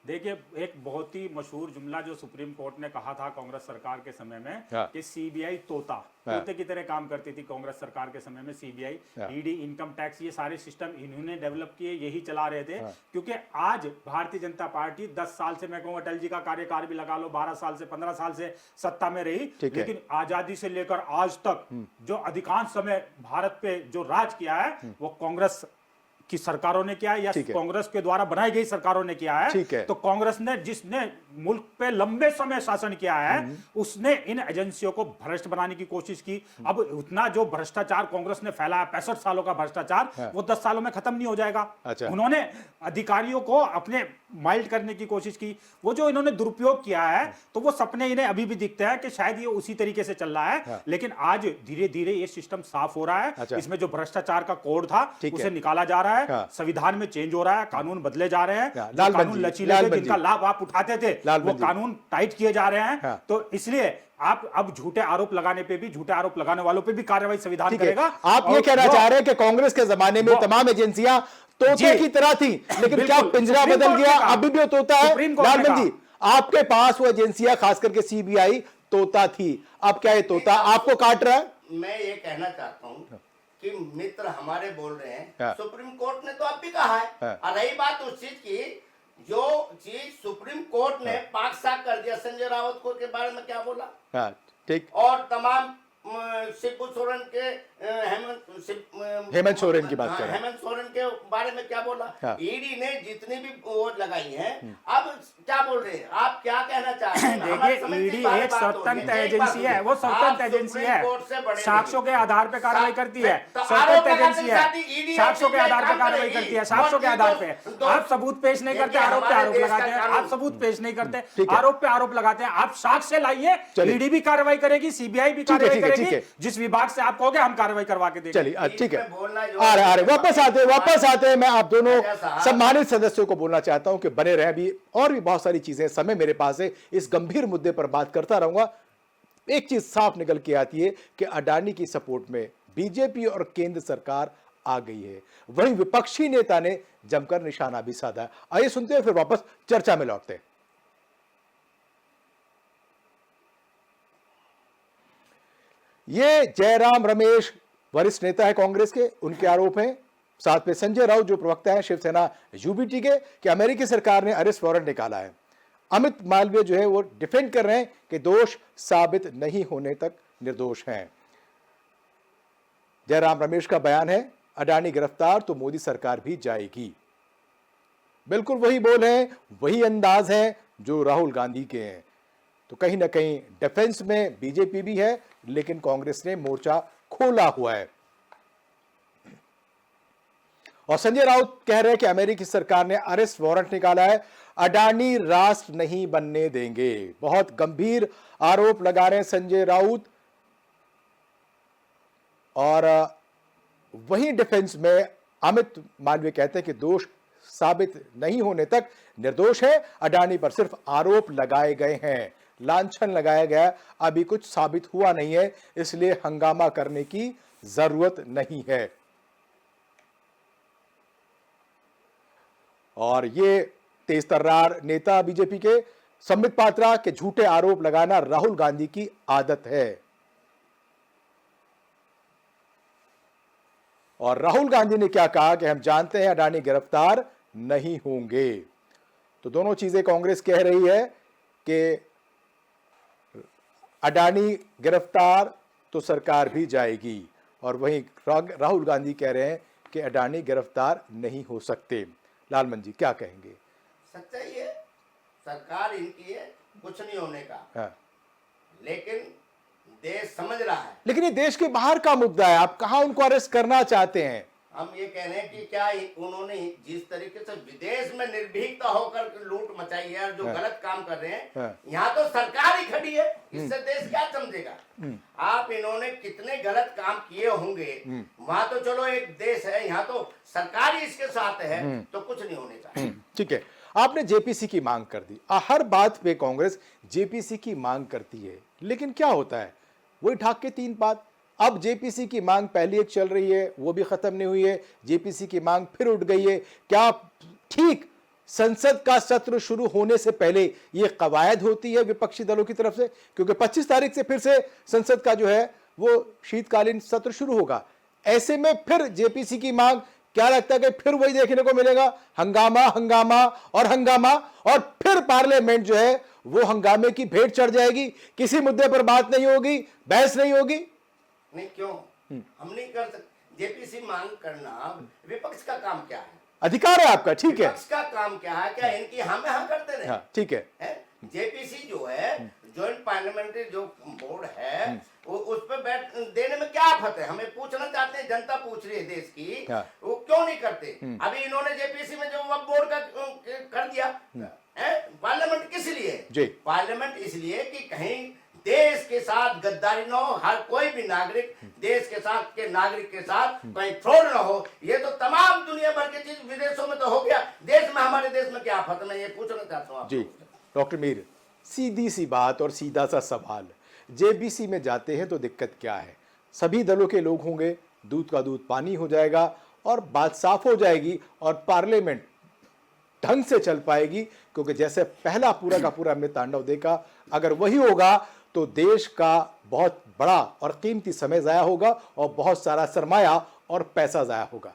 देखिए एक बहुत ही मशहूर जुमला जो सुप्रीम कोर्ट ने कहा था कांग्रेस सरकार के समय में हाँ। कि सीबीआई तोते की तरह काम करती थी कांग्रेस सरकार के समय में। सीबीआई, हाँ। ईडी, इनकम टैक्स, ये सारे सिस्टम इन्होंने डेवलप किए, यही चला रहे थे। क्योंकि आज भारतीय जनता पार्टी 10 साल से, मैं कहूँ अटल जी का कार्यकाल भी लगा लो, 12 साल से 15 साल से सत्ता में रही, ठीक है। लेकिन आजादी से लेकर आज तक जो अधिकांश समय भारत पे जो राज किया है वो कांग्रेस की सरकारों ने किया है या ठीक है। कांग्रेस के द्वारा बनाई गई सरकारों ने किया ठीक है। है। तो कांग्रेस ने जिसने मुल्क पे लंबे समय शासन किया है उसने इन एजेंसियों को भ्रष्ट बनाने की कोशिश की। अब उतना जो भ्रष्टाचार कांग्रेस ने फैलाया, 65 सालों का भ्रष्टाचार, वो 10 सालों में खत्म नहीं हो जाएगा। अच्छा। उन्होंने अधिकारियों को अपने माइल्ड करने की कोशिश की। वो जो इन्होंने दुरुपयोग किया है तो वो सपने इन्हें अभी भी दिखते हैं कि शायद ये उसी तरीके से चल रहा है। लेकिन आज धीरे धीरे ये सिस्टम साफ हो रहा है। अच्छा। इसमें जो भ्रष्टाचार का कोड था ठीक उसे है। निकाला जा रहा है। हाँ। संविधान में चेंज हो रहा है, कानून बदले जा रहे हैं। जो लालबंदी, कानून लचीले थे, लालबंदी। जिनका लाभ आप उठाते थे, वो लालबंदी। कानून टाइट किए जा रहे हैं। हाँ। तो इसलिए आप अब झूठे आरोप लगाने पे भी, झूठे आरोप लगाने वालों पे भी कार्रवाई संविधान ठीक है। करेगा। आप ये और कहना जो- चाह रहे हैं कि कांग्रेस के जमाने में वो- तमाम एजेंसियां तोते जी। की तरह थी, लेकिन क्या बिल्कुल। पिंजरा सुप्रीम बदल कोर्ट ने गया? कहा। अभी भी वो तोता है। सुप्रीम कोर्ट ने लालबंदी, आपके पास वो एजेंसियां खास करके सीबीआई तोता थी, अब क्या ये तोता आपको काट रहा है? मैं ये कहना चाहता हूँ कि मित्र हमारे बोल रहे हैं, हाँ। सुप्रीम कोर्ट ने तो अब भी कहा है। हाँ। और रही बात उस चीज की, जो चीज सुप्रीम कोर्ट ने पाक साफ कर दिया, संजय रावत को के बारे में क्या बोला, हाँ, ठीक। और तमाम शिबू सोरेन के हेमंत सोरेन की बात कर रहे हैं। हेमंत सोरेन के बारे में क्या बोला। हाँ। ईडी ने जितनी भी वो लगाई है, अब क्या बोल रहे हैं, आप क्या कहना चाहते हैं? हमारे समझ देखिए की ईडी बात एक हो रही स्वतंत्र है। एक बात एजेंसी है, सुनिए, वो स्वतंत्र आप एजेंसी सुप्रीम कोर्ट से है, बड़े साक्ष्यों के आधार पे कार्रवाई करती है। तो स्वतंत्र आरोप लगाते एजेंसी साथ है, ही ईडी साक्ष्यों के और आधार पे काम कार्रवाई करेगी। करती है, साक्ष्यों के और आधार ये पे। तो- आप सबूत पेश नहीं करते, देखिए, आरोप पे हमारे आरोप देश लगाते का हैं। कानून- आप सबूत पेश नहीं करते, ठीक है। आरोप पे आरोप लगाते हैं। आप साक्ष्य लाइए, चलिए। ईडी भी कार्रवाई करेगी, सीबीआई भी ठीक है, कार्रवाई ठीक है, ठीक करेगी। है। जिस विभाग से आप कहोगे हम कार्रवाई करवा के देंगे। चलिए ठीक है, बीच में बोलना जो आ रहे वापस आते हैं। मैं आप दोनों राजा साहब। सम्मानित सदस्यों को बोलना चाहता हूं कि बने रहे। भी और भी बहुत सारी चीजें, समय मेरे पास है, इस गंभीर मुद्दे पर बात करता रहूंगा। एक चीज साफ निकल के आती है कि अडानी की सपोर्ट में बीजेपी और केंद्र सरकार आ गई है। वहीं विपक्षी नेता ने जमकर निशाना भी साधा है। आइए सुनते हैं, फिर वापस चर्चा में लौटते हैं। ये जयराम रमेश वरिष्ठ नेता है कांग्रेस के, उनके आरोप हैं। साथ में संजय राउत जो प्रवक्ता है शिवसेना यूबीटी के, कि अमेरिकी सरकार ने अरेस्ट वारंट निकाला है। अमित मालवीय जो है वो डिफेंड कर रहे हैं कि दोष साबित नहीं होने तक निर्दोष हैं। जयराम रमेश का बयान है, अडानी गिरफ्तार तो मोदी सरकार भी जाएगी। बिल्कुल वही बोल है, वही अंदाज है जो राहुल गांधी के हैं। तो कहीं ना कहीं डिफेंस में बीजेपी भी है, लेकिन कांग्रेस ने मोर्चा खोला हुआ है। और संजय राउत कह रहे हैं कि अमेरिकी सरकार ने अरेस्ट वारंट निकाला है, अडानी राष्ट्र नहीं बनने देंगे। बहुत गंभीर आरोप लगा रहे हैं संजय राउत। और वहीं डिफेंस में अमित मालवीय कहते हैं कि दोष साबित नहीं होने तक निर्दोष है। अडानी पर सिर्फ आरोप लगाए गए हैं, लांछन लगाया गया, अभी कुछ साबित हुआ नहीं है, इसलिए हंगामा करने की जरूरत नहीं है। और ये तेज तर्रार नेता बीजेपी के संबित पात्रा के झूठे आरोप लगाना राहुल गांधी की आदत है। और राहुल गांधी ने क्या कहा कि हम जानते हैं अडानी गिरफ्तार नहीं होंगे। तो दोनों चीजें कांग्रेस कह रही है कि अडानी गिरफ्तार तो सरकार भी जाएगी, और वहीं राहुल गांधी कह रहे हैं कि अडानी गिरफ्तार नहीं हो सकते। लालमन जी क्या कहेंगे? सच्चाई है, सरकार इनकी है, कुछ नहीं होने का। हाँ। लेकिन देश समझ रहा है। लेकिन ये देश के बाहर का मुद्दा है, आप कहां उनको अरेस्ट करना चाहते हैं? हम ये कह रहे हैं कि क्या उन्होंने जिस तरीके से विदेश में निर्भीकता होकर लूट मचाई है और जो गलत काम कर रहे हैं, यहाँ तो सरकार ही खड़ी है, इससे देश क्या समझेगा? आप इन्होंने कितने गलत काम किए होंगे, वहां तो चलो एक देश है, यहाँ तो सरकार ही इसके साथ है, तो कुछ नहीं होने चाहिए। ठीक है, आपने जेपीसी की मांग कर दी। हर बात पे कांग्रेस जेपीसी की मांग करती है, लेकिन क्या होता है? वही ठाक के तीन बात। अब जेपीसी की मांग पहली एक चल रही है, वो भी खत्म नहीं हुई है, जेपीसी की मांग फिर उठ गई है। क्या ठीक संसद का सत्र शुरू होने से पहले ये कवायद होती है विपक्षी दलों की तरफ से? क्योंकि 25 तारीख से फिर से संसद का जो है वो शीतकालीन सत्र शुरू होगा। ऐसे में फिर जेपीसी की मांग, क्या लगता है कि फिर वही देखने को मिलेगा? हंगामा हंगामा और हंगामा, और फिर पार्लियामेंट जो है वो हंगामे की भेंट चढ़ जाएगी। किसी मुद्दे पर बात नहीं होगी, बहस नहीं होगी। नहीं, क्यों? हम नहीं कर सकते। जेपीसी मांग करना विपक्ष का काम क्या है? अधिकार है आपका, ठीक है। विपक्ष का काम क्या है? क्या इनकी हम करते रहे? हाँ, ठीक है। जेपीसी जो है, ज्वाइंट पार्लियामेंट्री जो बोर्ड है, वो उस पर बैठ देने में क्या आफत है? हमें पूछना चाहते हैं, जनता पूछ रही है देश की, वो क्यों नहीं करते? अभी इन्होंने जेपीसी में जो वक्फ बोर्ड का कर दिया, पार्लियामेंट किस लिए? पार्लियामेंट इसलिए कि कहीं देश के साथ गद्दारी न हो, हर कोई भी नागरिक देश के साथ के नागरिक के साथ कहीं फ्रॉड न हो। ये तो तमाम दुनिया भर की चीज विदेशों में तो हो गया, देश में, हमारे देश में क्या आफत? मैं ये पूछना चाहता हूँ जी। डॉक्टर मीर, सीधी सी बात और सीधा सा सवाल, जेबीसी में जाते हैं तो दिक्कत क्या है? सभी दलों के लोग होंगे, दूध का दूध पानी हो जाएगा और बात साफ हो जाएगी और पार्लियामेंट ढंग से चल पाएगी। क्योंकि जैसे पहला पूरा का पूरा हमने तांडव देखा, अगर वही होगा तो देश का बहुत बड़ा और कीमती समय जाया होगा और बहुत सारा सरमाया और पैसा जाया होगा।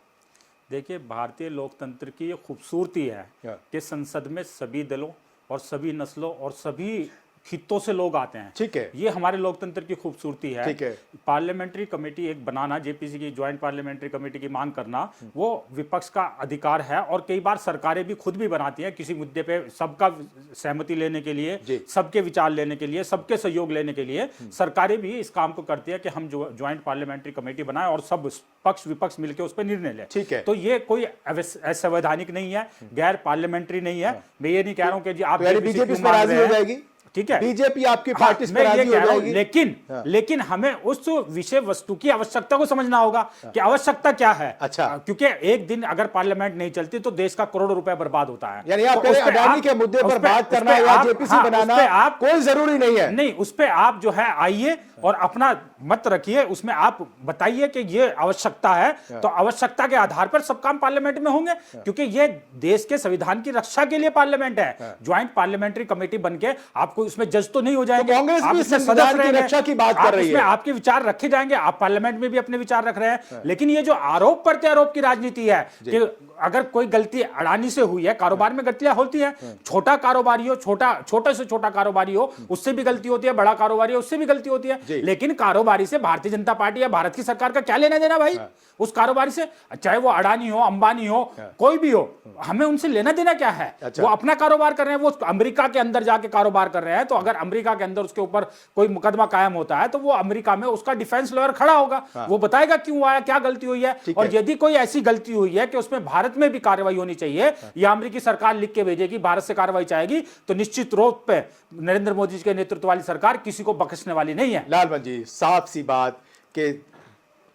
देखिए, भारतीय लोकतंत्र की ये खूबसूरती है कि संसद में सभी दलों और सभी नस्लों और सभी खित्तों से लोग आते हैं। ठीक है, ये हमारे लोकतंत्र की खूबसूरती है। ठीक है। पार्लियामेंट्री कमेटी एक बनाना, जेपीसी की ज्वाइंट पार्लियामेंट्री कमेटी की मांग करना, वो विपक्ष का अधिकार है और कई बार सरकारें भी खुद भी बनाती हैं किसी मुद्दे पे सबका सहमति लेने के लिए, सबके विचार लेने के लिए, सबके सहयोग लेने के लिए सरकारें भी इस काम को करती है कि हम जो ज्वाइंट पार्लियामेंट्री कमेटी बनाए और सब पक्ष विपक्ष मिलकर उस पर निर्णय ले। ठीक है। तो ये कोई असंवैधानिक नहीं है, गैर पार्लियामेंट्री नहीं है। मैं ये नहीं कह रहा हूं कि जी आप बीजेपी इसमें राजी हो जाएगी, ठीक है, बीजेपी आपकी पार्टी इस पर राजी हो जाएगी। लेकिन हमें उस विषय वस्तु की आवश्यकता को समझना होगा कि आवश्यकता क्या है। अच्छा, क्योंकि एक दिन अगर पार्लियामेंट नहीं चलती तो देश का करोड़ों रुपए बर्बाद होता है। यानी आप कह रहे हैं अडानी के मुद्दे पर बात करना या जेपीसी बनाना आप कोई जरूरी नहीं है। नहीं, उस पे आप जो है आइए और अपना मत रखिए, उसमें आप बताइए कि ये आवश्यकता है, तो आवश्यकता के आधार पर सब काम पार्लियामेंट में होंगे। क्योंकि ये देश के संविधान की रक्षा के लिए पार्लियामेंट है। ज्वाइंट पार्लियामेंट्री कमेटी बनके आपको उसमें जज तो नहीं हो जाएंगे। तो कांग्रेस भी संविधान की रक्षा की बात कर रही है, आपके विचार रखे जाएंगे, आप पार्लियामेंट में भी अपने विचार रख रहे हैं। लेकिन ये जो आरोप प्रत्यारोप की राजनीति है कि अगर कोई गलती अडानी से हुई है, कारोबार में गलतियां होती हैं, छोटा कारोबारी हो, छोटे से छोटा कारोबारी हो, उससे भी गलती होती है, बड़ा कारोबारी हो, उससे भी गलती होती है। लेकिन कारोबारी से भारतीय जनता पार्टी या भारत की सरकार का क्या लेना देना भाई? उस कारोबारी से, चाहे वो अडानी हो, अंबानी हो, कोई भी हो, हमें उनसे लेना देना क्या है? वो अपना कारोबार कर रहे हैं, वो अमेरिका के अंदर जाके कारोबार कर रहे हैं। तो अगर अमेरिका के अंदर उसके ऊपर कोई मुकदमा कायम होता है तो वो अमेरिका में उसका डिफेंस लॉयर खड़ा होगा, वो बताएगा क्यों आया, क्या गलती हुई है। और यदि कोई ऐसी गलती हुई है कि उसमें भारत में भी कार्रवाई होनी चाहिए या अमेरिकी सरकार लिख के भेजेगी, भारत से कार्रवाई चाहेगी, तो निश्चित रूप पे नरेंद्र मोदी जी के नेतृत्व वाली सरकार किसी को बख्शने वाली नहीं है। लालबन जी, साफ सी बात कि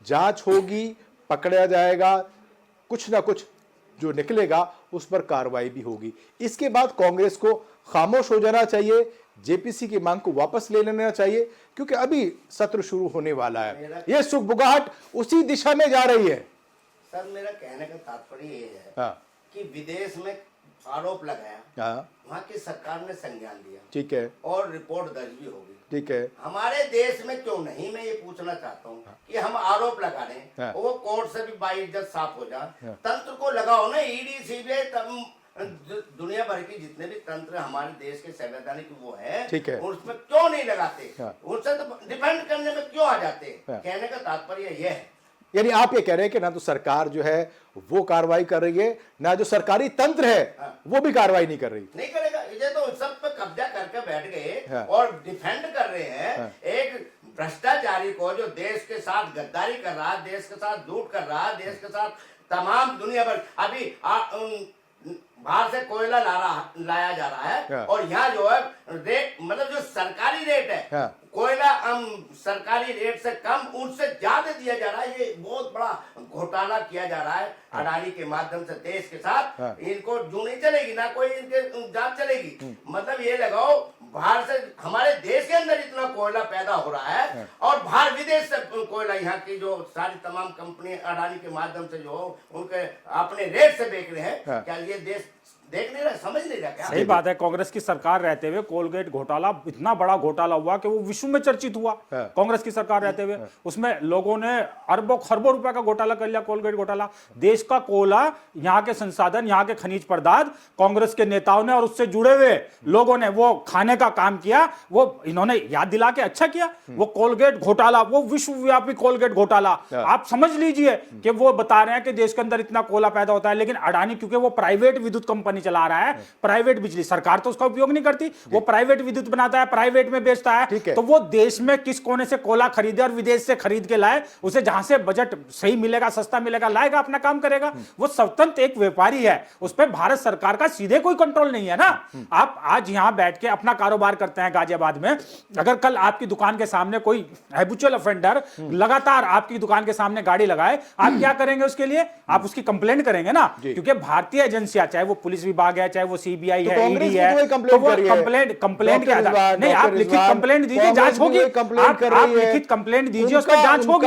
जांच होगी, पकड़ा जाएगा, कुछ ना कुछ जो निकलेगा उस पर कार्रवाई भी होगी। इसके बाद कांग्रेस को खामोश हो जाना चाहिए, जेपीसी की मांग को वापस ले लेना चाहिए, क्योंकि अभी सत्र शुरू होने वाला है। यह सुगबुगाहट उसी दिशा में जा रही है। सर, मेरा कहने का तात्पर्य ये है कि विदेश में आरोप लगाया, वहाँ की सरकार ने संज्ञान लिया, ठीक है, और रिपोर्ट दर्ज भी होगी, ठीक है। हमारे देश में क्यों नहीं? मैं ये पूछना चाहता हूँ कि हम आरोप लगा रहे हैं, वो कोर्ट से भी बाइज्जत साफ हो जाए। तंत्र को लगाओ ना, ईडी, सीबीआई, दुनिया भर की जितने भी तंत्र हमारे देश के संवैधानिक वो है, ठीक है, उसमें क्यों नहीं लगाते? उनसे तो डिफेंड करने में क्यों आ जाते? कहने का तात्पर्य यह है। यानी आप ये कह रहे हैं कि ना तो सरकार जो है वो कार्रवाई कर रही है, ना जो सरकारी तंत्र है वो भी कार्रवाई नहीं कर रही। नहीं करेगा, ये तो सब पे कब्जा करके बैठ गए और डिफेंड कर रहे हैं। एक भ्रष्टाचारी को जो देश के साथ गद्दारी कर रहा है, देश के साथ लूट कर रहा है, देश के साथ तमाम दुनिया भर अभी बाहर से कोयला लाया जा रहा है हाँ। और यहाँ जो है रेट मतलब जो सरकारी रेट है हाँ। कोयला सरकारी रेट से कम उनसे ज्यादा दिया जा रहा है। ये बहुत बड़ा घोटाला किया जा रहा है अडानी के माध्यम से देश के साथ। हाँ। इनको जू नहीं चलेगी ना कोई इनके जांच चलेगी। मतलब ये लगाओ बाहर से हमारे देश के अंदर इतना कोयला पैदा हो रहा है और बाहर विदेश से कोयला यहाँ की जो सारी तमाम कंपनी अडानी के माध्यम से जो उनके अपने रेट से बेच रहे हैं। क्या ये देश देख नहीं रहा, समझ नहीं रहा क्या? सही बात है। कांग्रेस की सरकार रहते हुए कोलगेट घोटाला इतना बड़ा घोटाला हुआ कि वो विश्व में चर्चित हुआ। कांग्रेस की सरकार रहते हुए उसमें लोगों ने अरबों खरबों रुपए का घोटाला कर लिया। कोलगेट घोटाला, देश का कोयला, यहाँ के संसाधन, यहाँ के खनिज पदार्थ कांग्रेस के नेताओं ने और उससे जुड़े हुए लोगों ने वो खाने का काम किया। वो इन्होंने याद दिला के अच्छा किया। वो कोलगेट घोटाला, वो विश्वव्यापी कोलगेट घोटाला, आप समझ लीजिए कि वो बता रहे हैं कि देश के अंदर इतना कोयला पैदा होता है, लेकिन अडानी क्योंकि वो प्राइवेट विद्युत कंपनी चला रहा है, प्राइवेट बिजली, सरकार तो उसका उपयोग नहीं करती, वो प्राइवेट विद्युत बनाता है, प्राइवेट में बेचता है। तो वो देश में किस कोने से कोयला खरीदे और विदेश से खरीद के लाए, उसे जहां से बजट सही मिलेगा, सस्ता मिलेगा, लाएगा, अपना काम करेगा। वो स्वतंत्र एक व्यापारी है, उस पर भारत सरकार का सीधे कोई कंट्रोल नहीं है ना। आप आज यहां बैठ के अपना कारोबार करते हैं गाजियाबाद में, अगर कल आपकी दुकान के सामने कोई हैबिचुअल ऑफेंडर लगातार आपकी दुकान के सामने गाड़ी लगाए, आप क्या करेंगे उसके लिए? आप उसकी कंप्लेंट करेंगे ना, क्योंकि भारतीय एजेंसियां, चाहे वो पुलिस विभाग है, चाहे वो सीबीआई है, ईडी है, तो वो कंप्लेंट के आधार नहीं, आप लिखित कंप्लेंट दीजिए, जांच होगी। आप लिखित कंप्लेंट दीजिए, उस पर जांच होगी,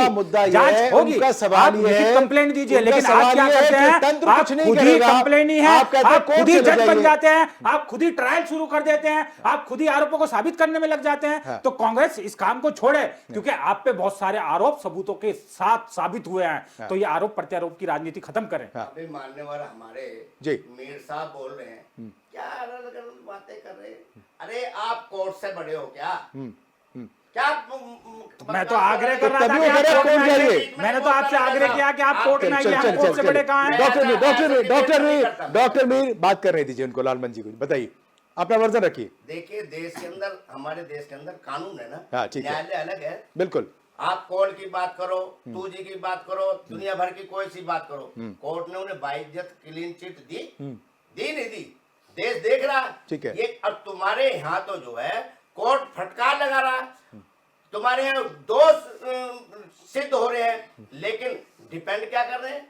जांच होगी। आप लिखित कंप्लेंट दीजिए, लेकिन आप क्या करते हैं? आप खुद ही कंप्लेंट ही है, आप खुद ही जज बन जाते हैं, आप खुद ही ट्रायल शुरू कर देते हैं, आप खुद ही आरोपों को साबित करने में लग जाते हैं। तो कांग्रेस इस काम को छोड़े, क्योंकि आप पे बहुत सारे आरोप सबूतों के साथ साबित हुए हैं। तो ये आरोप प्रत्यारोप की राजनीति खत्म करें। अभी मानने वाला हमारे मीर साहब बोल रहे हैं, क्या अलग-अलग बातें कर रहे हैं? अरे आप कोर्ट से बड़े हो क्या? क्या मैं तो आग्रह कर रहा था कि आप कोर्ट में आइए। मैंने तो आपसे आग्रह किया कि आप कोर्ट में आइए, हम कोर्ट से बड़े कहां हैं? डॉक्टर मीर बात कर रहे दीजिए उनको, लालमन जी को बताइए, अपना वर्जन रखिए। देखिए, देश के अंदर, हमारे देश के अंदर कानून है ना, हाँ, ठीक है। न्यायालय अलग है। बिल्कुल, आप कोर्ट की बात करो, 2G की बात करो, दुनिया भर की कोई सी बात करो, कोर्ट ने उन्हें बाइज्जत क्लीन चिट दी नहीं दी? देश देख रहा। ठीक है। ये अब तुम्हारे यहाँ तो जो है कोर्ट फटकार लगा रहा, तुम्हारे यहाँ दोष सिद्ध हो रहे हैं, लेकिन डिपेंड क्या कर रहे हैं?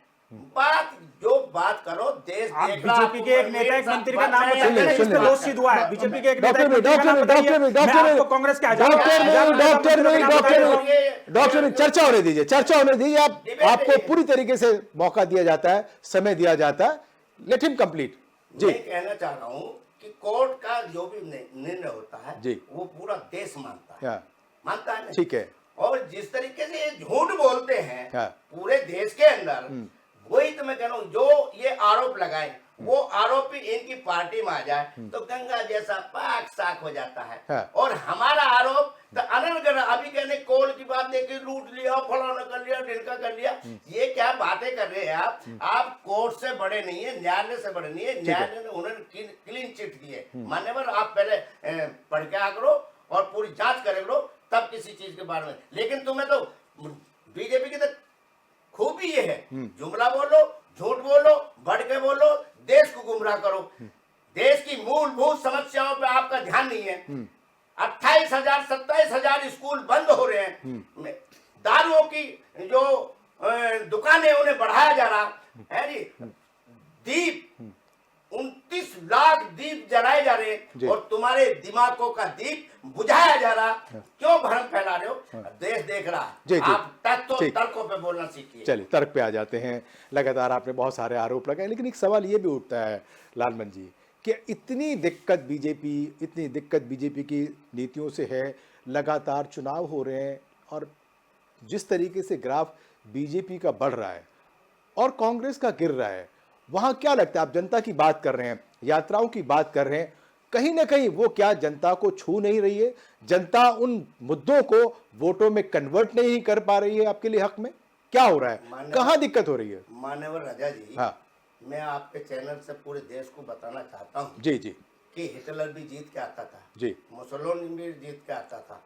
बात करो, देश देख रहा। बीजेपी के एक नेता, एक मंत्री का नाम बताइए जिसपे दोष सिद्ध हुआ है। बीजेपी के एक नेता, एक मंत्री का नाम बताइए। मैं आपको कांग्रेस के डॉक्टर चर्चा होने दीजिए, चर्चा होने दीजिए। आपको पूरी तरीके से मौका दिया जाता है, समय दिया जाता है, लेट हिम कंप्लीट। जी, मैं कहना चाह रहा हूँ कि कोर्ट का जो भी निर्णय होता है जी, वो पूरा देश मानता है, मानता है। ठीक है। और जिस तरीके से ये झूठ बोलते हैं पूरे देश के अंदर, वही तो मैं कह रहा हूँ, जो ये आरोप लगाए वो आरोपी इनकी पार्टी में आ जाए तो गंगा जैसा पाक साक हो जाता है। और हमारा आरोप तो अनंत कर, अभी कहने कोल की बात देखिए, लूट लिया, फलाना कर लिया, ढिलका कर लिया, ये क्या बातें कर रहे हैं आप? आप कोर्ट से बड़े नहीं है, न्यायालय से बड़े नहीं है। न्यायालय ने उन्होंने क्लीन चिट दी है, मान्यवर। आप पहले पढ़ के आ करो और पूरी जांच करे करो, तब किसी चीज के बारे में। लेकिन तुम्हें तो बीजेपी की तो खूबी ये है, जुमला बोलो, झूठ बोलो, बढ़ के बोलो, देश को गुमराह करो। देश की मूलभूत समस्याओं पे आपका ध्यान नहीं है। 28,000 27,000 स्कूल बंद हो रहे हैं, दारुओं की जो दुकानें उन्हें बढ़ाया जा रहा है जी, दीप 29 लाख दीप जलाए जा रहे हैं और तुम्हारे दिमागों का दीप बुझाया जा रहा। क्यों भ्रम फैला रहे हो? देश देख रहा है। आप तर्कों पे बोलना सीखिए। चलिए तर्क पे आ जाते हैं। लगातार आपने बहुत सारे आरोप लगाए, लेकिन एक सवाल ये भी उठता है लालमन जी कि इतनी दिक्कत बीजेपी की नीतियों से है, लगातार चुनाव हो रहे हैं और जिस तरीके से ग्राफ बीजेपी का बढ़ रहा है और कांग्रेस का गिर रहा है, वहां क्या लगता है? आप जनता की बात कर रहे हैं, यात्राओं की बात कर रहे हैं, कहीं ना कहीं वो क्या जनता को छू नहीं रही है? जनता उन मुद्दों को वोटों में कन्वर्ट नहीं कर पा रही है आपके लिए हक में? क्या हो रहा है, कहां दिक्कत हो रही है? मान्यवर राजा जी, हाँ, मैं आपके चैनल से पूरे देश को बताना चाहता हूँ जी जी कि हिटलर भी जीत के आता था जी, मुसोलिनी भी जीत के आता था,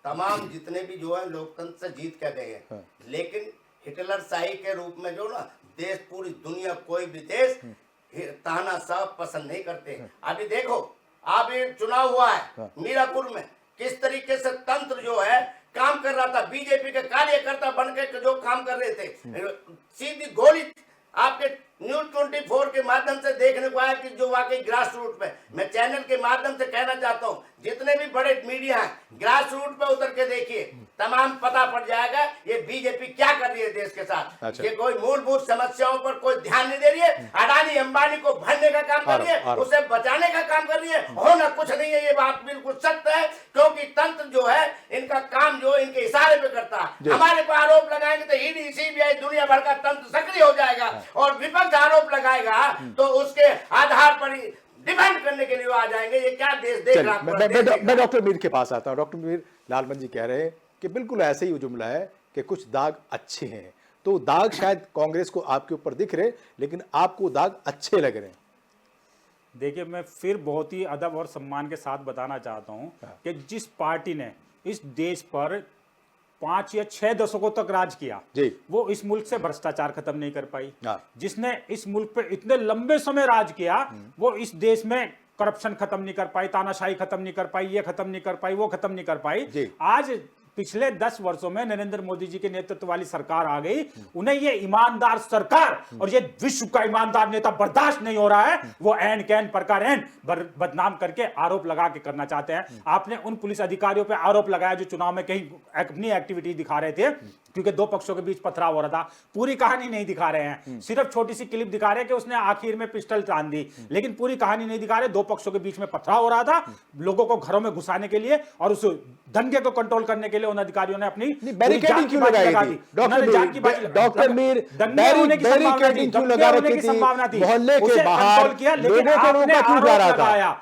तमाम जितने भी जो है लोकतंत्र से जीत के गए हैं, लेकिन हिटलर शाही के रूप में जो ना देश, पूरी दुनिया, कोई भी देश तानाशाह पसंद नहीं करते। अभी देखो, आप ये चुनाव हुआ है मीरापुर में, किस तरीके से तंत्र जो है काम कर रहा था, बीजेपी के कार्यकर्ता बनकर जो काम कर रहे थे, सीधी गोली आपके न्यूज 24 के माध्यम से देखने को आया कि जो वाकई ग्रास रूट पे, मैं चैनल के माध्यम से कहना चाहता हूँ, जितने भी बड़े मीडिया हैं ग्रास रूट पे उतर के देखिए, तमाम पता पड़ जाएगा ये बीजेपी क्या कर रही है देश के साथ। अच्छा। ये कोई मूलभूत समस्याओं पर कोई ध्यान नहीं दे रही है, अडानी अंबानी को भरने का काम कर रही है, उसे बचाने का काम कर रही है, होना कुछ नहीं है। ये बात बिल्कुल सत्य है, क्योंकि तंत्र जो है इनका काम जो इनके इशारे पे करता है। हमारे पर आरोप लगाएंगे तो ईडी सीबीआई दुनिया भर का तंत्र सक्रिय हो जाएगा, और विपक्ष आरोप लगाएगा तो उसके आधार पर ही डिफेंड करने के लिए आ जाएंगे। ये क्या देश देख रहा है। मैं डॉक्टर मीर के पास आता हूं। डॉक्टर मीर, लालमन जी कह रहे हैं कि बिल्कुल ऐसे ही जुमला है कि कुछ दाग अच्छे हैं, तो दाग शायद कांग्रेस को आपके ऊपर दिख रहे, लेकिन आपको दाग अच्छे लग रहे हैं। देखिए, मैं फिर बहुत ही अदब और सम्मान के साथ बताना चाहता हूं कि जिस पार्टी ने इस देश पर 5 या 6 दशकों तक राज किया जी, वो इस मुल्क से भ्रष्टाचार खत्म नहीं कर पाई। हाँ। जिसने इस मुल्क पे इतने लंबे समय राज किया वो इस देश में करप्शन खत्म नहीं कर पाई, तानाशाही खत्म नहीं कर पाई, ये खत्म नहीं कर पाई, वो खत्म नहीं कर पाई। जी। आज पिछले 10 वर्षों में नरेंद्र मोदी जी के नेतृत्व वाली सरकार आ गई, उन्हें ये ईमानदार सरकार और ये विश्व का ईमानदार नेता बर्दाश्त नहीं हो रहा है। वो एन कैन प्रकार एन बदनाम करके आरोप लगा के करना चाहते हैं। आपने उन पुलिस अधिकारियों पे आरोप लगाया जो चुनाव में कहीं अपनी एक्टिविटी दिखा रहे थे, क्योंकि दो पक्षों के बीच पथराव हो रहा था। पूरी कहानी नहीं दिखा रहे हैं, सिर्फ छोटी सी क्लिप दिखा रहे हैं कि उसने आखिर में पिस्टल तान दी, लेकिन पूरी कहानी नहीं दिखा रहे। दो पक्षों के बीच में पथराव हो रहा था, लोगों को घरों में घुसाने के लिए और उस दंगे को कंट्रोल करने के लिए उन अधिकारियों ने अपनी बैरिकेडिंग क्यों लगाई थी? डॉक्टर मीर, बैरिकेडिंग क्यों लगा रखी थी? मोहल्ले के बाहर लोगों को रोका क्यों जा रहा था?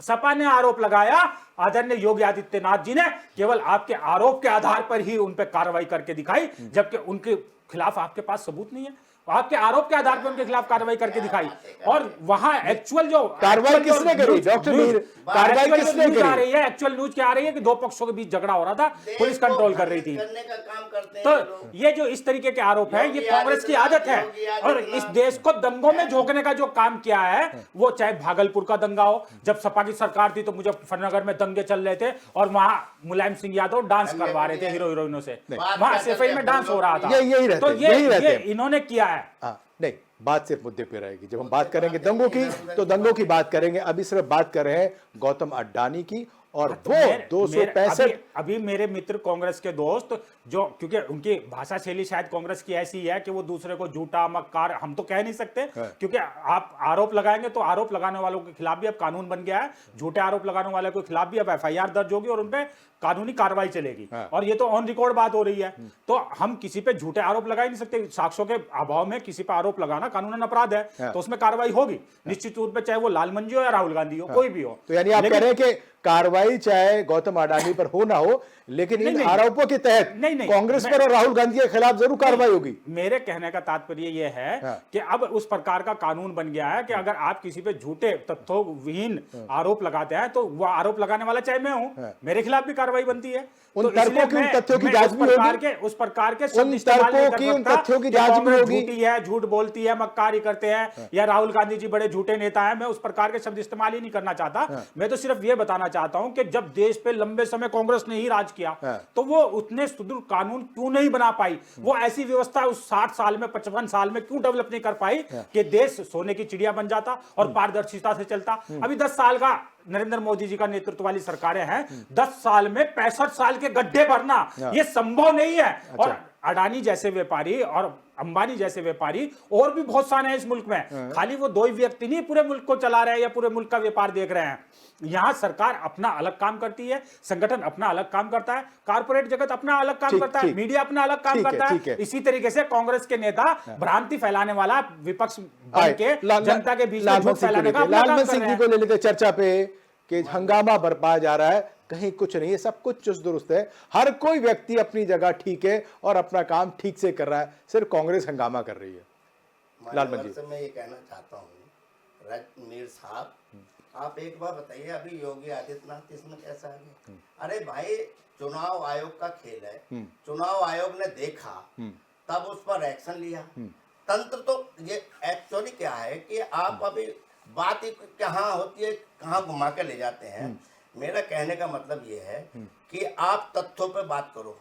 सपा ने आरोप लगाया, आदरणीय योगी आदित्यनाथ जी ने केवल आपके आरोप के आधार पर ही उन पर कार्रवाई करके दिखाई, जबकि उनके खिलाफ आपके पास सबूत नहीं है। आपके आरोप के आधार पर उनके खिलाफ कार्रवाई करके दिखाई, और वहां एक्चुअल जो कार्रवाई किसने करी? डॉक्टर मीर, कार्रवाई किसने करी? आ रही है, एक्चुअल न्यूज क्या आ रही है कि दो पक्षों के बीच झगड़ा हो रहा था, पुलिस कंट्रोल कर रही थी। करने का काम करते हैं तो ये जो इस तरीके के आरोप है, ये कांग्रेस की आदत है। और इस देश को दंगों में झोंकने का जो काम किया है, वो चाहे भागलपुर का दंगा हो, जब सपा की सरकार थी तो मुजफ्फरनगर में दंगे चल रहे थे और वहां मुलायम सिंह यादव डांस करवा रहे थे हीरो हीरोइनों से, वहां सफाई में डांस हो रहा था। तो ये इन्होंने किया है। नहीं, बात सिर्फ मुद्दे पे रहेगी। जब हम बात करेंगे दंगों की तो दंगों की बात करेंगे। अभी सिर्फ बात कर रहे हैं गौतम अडानी की, और वो 265 अभी मेरे मित्र कांग्रेस के दोस्त जो, क्योंकि उनकी भाषा शैली शायद कांग्रेस की ऐसी है कि वो दूसरे को झूठा मक्कार हम तो कह नहीं सकते, क्योंकि आप आरोप लगाएंगे तो आरोप लगाने वालों के खिलाफ भी अब कानून बन गया है, झूठे आरोप लगाने वाले के खिलाफ भी अब एफआईआर दर्ज होगी और उनपे कानूनी कार्रवाई चलेगी। और ये तो ऑन रिकॉर्ड बात हो रही है, तो हम किसी पे झूठे आरोप लगा ही नहीं सकते। साक्ष्यों के अभाव में किसी पे आरोप लगाना कानूनन अपराध है, तो उसमें कार्रवाई होगी निश्चित रूप से, चाहे वो लालमन जी हो या राहुल गांधी हो, कोई भी हो। तो यानी आप कह रहे हैं कि कार्रवाई चाहे गौतम अडानी पर हो ना हो, लेकिन इन आरोपों के तहत कांग्रेस पर और राहुल गांधी के खिलाफ जरूर कार्रवाई होगी। मेरे कहने का तात्पर्य यह है कि अब उस प्रकार का कानून बन गया है कि अगर आप किसी पे झूठे तथ्यों विहीन आरोप लगाते हैं तो वह आरोप लगाने वाला चाहे मैं हूं, मेरे खिलाफ भी कार्रवाई बनती है। उन तर्कों की, उन तथ्यों की जांच भी होगी, उस प्रकार के उन तर्कों की, उन तथ्यों की जांच भी होगी। झूठी है, झूठ बोलती है, मक्कारी करते हैं, या राहुल गांधी जी बड़े झूठे नेता हैं, मैं उस प्रकार के शब्द इस्तेमाल ही नहीं करना चाहता। मैं तो सिर्फ ये बताना चाहता हूं कि जब देश पे लंबे समय कांग्रेस ने ही राज किया तो वो उतने सुदृढ़ कानून क्यों नहीं बना पाई, वो ऐसी व्यवस्था उस 60 साल में 55 साल में क्यों डेवलप नहीं कर पाई कि देश सोने की चिड़िया बन जाता और पारदर्शिता से चलता। अभी 10 साल का नरेंद्र मोदी जी का नेतृत्व वाली सरकारें हैं, 10 साल में 65 साल के गड्ढे भरना ये संभव नहीं है। और अडानी जैसे व्यापारी और अंबानी जैसे व्यापारी और भी बहुत सारे हैं इस मुल्क में, खाली वो दो ही व्यक्ति नहीं पूरे मुल्क को चला रहे हैं या पूरे मुल्क का व्यापार देख रहे हैं। यहां सरकार अपना अलग काम करती है, संगठन अपना अलग काम करता है, कारपोरेट जगत अपना अलग काम करता है, मीडिया अपना अलग काम करता है। इसी तरीके से कांग्रेस के नेता भ्रांति फैलाने वाला विपक्ष बन के जनता के बीच में झूठ फैलाने का अपना काम कर रहे हैं। लालमन सिंह जी को ले लेते चर्चा पे कि हंगामा बरपाया जा रहा है, कहीं कुछ नहीं है, सब कुछ चुस्त दुरुस्त है, हर कोई व्यक्ति अपनी जगह ठीक है और अपना काम ठीक से कर रहा है, सिर्फ कांग्रेस हंगामा कर रही है। लालमन जी, मैं ये कहना चाहता हूँ मीर साहब आप एक बार बताइए, अभी योगी आदित्यनाथ इसमें कैसा आ गया? अरे भाई, चुनाव आयोग का खेल है, चुनाव आयोग ने देखा तब उस पर एक्शन लिया। तंत्र तो ये एक्चुअली क्या है कि आप अभी बात ही कहाँ होती है, कहाँ घुमा के ले जाते हैं। मेरा कहने का मतलब ये है कि आप तथ्यों पे बात करो,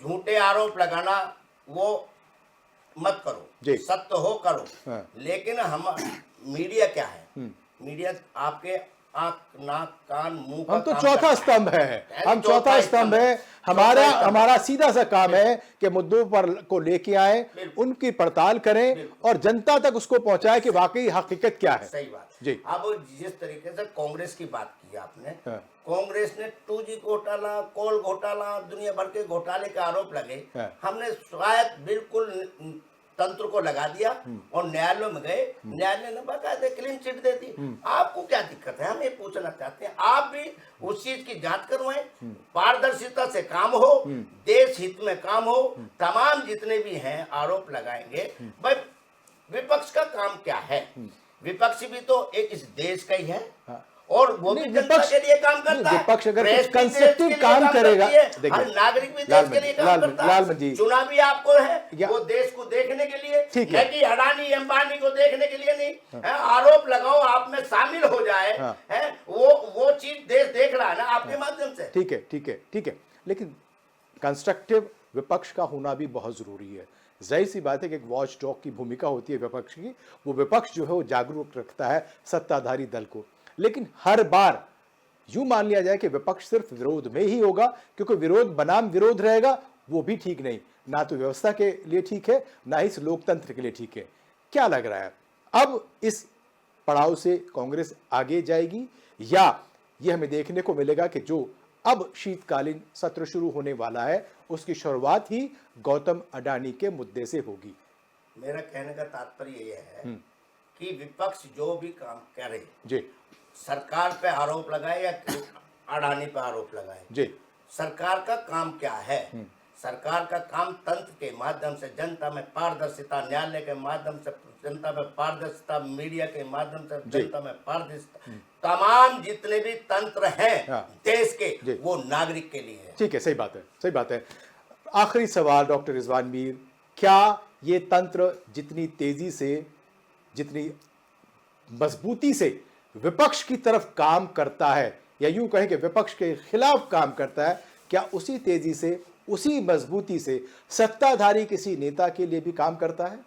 झूठे आरोप लगाना वो मत करो, सत्य हो करो। लेकिन हम मीडिया क्या है, मीडिया आपके आंख नाक कान मुंह का हम तो काम चौथा करता है। स्तंभ है, हम चौथा चौथा स्तंभ है। हमारा सीधा सा काम है कि मुद्दों पर को लेके आए, उनकी पड़ताल करें और जनता तक उसको पहुंचाए कि वाकई हकीकत क्या है। सही बात जी। अब जिस तरीके से कांग्रेस की बात की आपने, कांग्रेस ने 2G घोटाला, कोल घोटाला, दुनिया भर के घोटाले के आरोप लगे। हमने शायद बिल्कुल तंत्र को लगा दिया और न्यायालय में गए, न्यायालय ने बाकायदे क्लीन चिट दे दी। आपको क्या दिक्कत है? हम ये पूछना चाहते हैं, आप भी उस चीज की जांच करवाएं, पारदर्शिता से काम हो, देश हित में काम हो। तमाम जितने भी हैं आरोप लगाएंगे, भाई विपक्ष का काम क्या है? विपक्ष भी तो एक इस देश का ही है और वो भी जनता के लिए काम करता है। विपक्ष अगर प्रेस कुछ भी देश के कंस्ट्रक्टिव लिए काम करेगा, करती है, देखिए, हर नागरिक भी देश के लिए काम करता लालमन जी, है। चुनाव भी आपको है, या- वो देश को देखने के लिए, ठीक न है। कि अडानी अंबानी को देखने के लिए नहीं। आरोप लगाओ, आप में शामिल हो जाए, है वो चीज देश देख रहा है ना आपके माध्यम से। ठीक है, ठीक है, ठीक है। लेकिन कंस्ट्रक्टिव विपक्ष का होना भी बहुत जरूरी है। जाहिर सी बात है कि एक वॉच डॉग की भूमिका होती है विपक्ष की। वो विपक्ष जो है वो जागरूक रखता है सत्ताधारी दल को। लेकिन हर बार यूं मान लिया जाए कि विपक्ष सिर्फ विरोध में ही होगा, क्योंकि विरोध बनाम विरोध रहेगा, वो भी ठीक नहीं, ना तो व्यवस्था के लिए ठीक है, ना ही इस लोकतंत्र के लिए ठीक है। क्या लग रहा है, अब इस पड़ाव से कांग्रेस आगे जाएगी या यह हमें देखने को मिलेगा कि जो अब शीतकालीन सत्र शुरू होने वाला है उसकी शुरुआत ही गौतम अडानी के मुद्दे से होगी? मेरा कहने का तात्पर्य यह है कि विपक्ष जो भी काम करे, जी सरकार पे आरोप लगाए या अडानी पे आरोप लगाए, जी, सरकार का काम क्या है? सरकार का काम तंत्र के माध्यम से जनता में पारदर्शिता, न्यायालय के माध्यम से जनता में पारदर्शिता, मीडिया के माध्यम से जनता में पारदर्शिता, तमाम जितने भी तंत्र हैं देश के, वो नागरिक के लिए है। ठीक है, सही बात है, सही बात है। आखिरी सवाल डॉक्टर रिजवान मीर, क्या ये तंत्र जितनी तेजी से, जितनी मजबूती से विपक्ष की तरफ काम करता है, या यूं कहें कि विपक्ष के खिलाफ काम करता है, क्या उसी तेजी से, उसी मजबूती से सत्ताधारी किसी नेता के लिए भी काम करता है?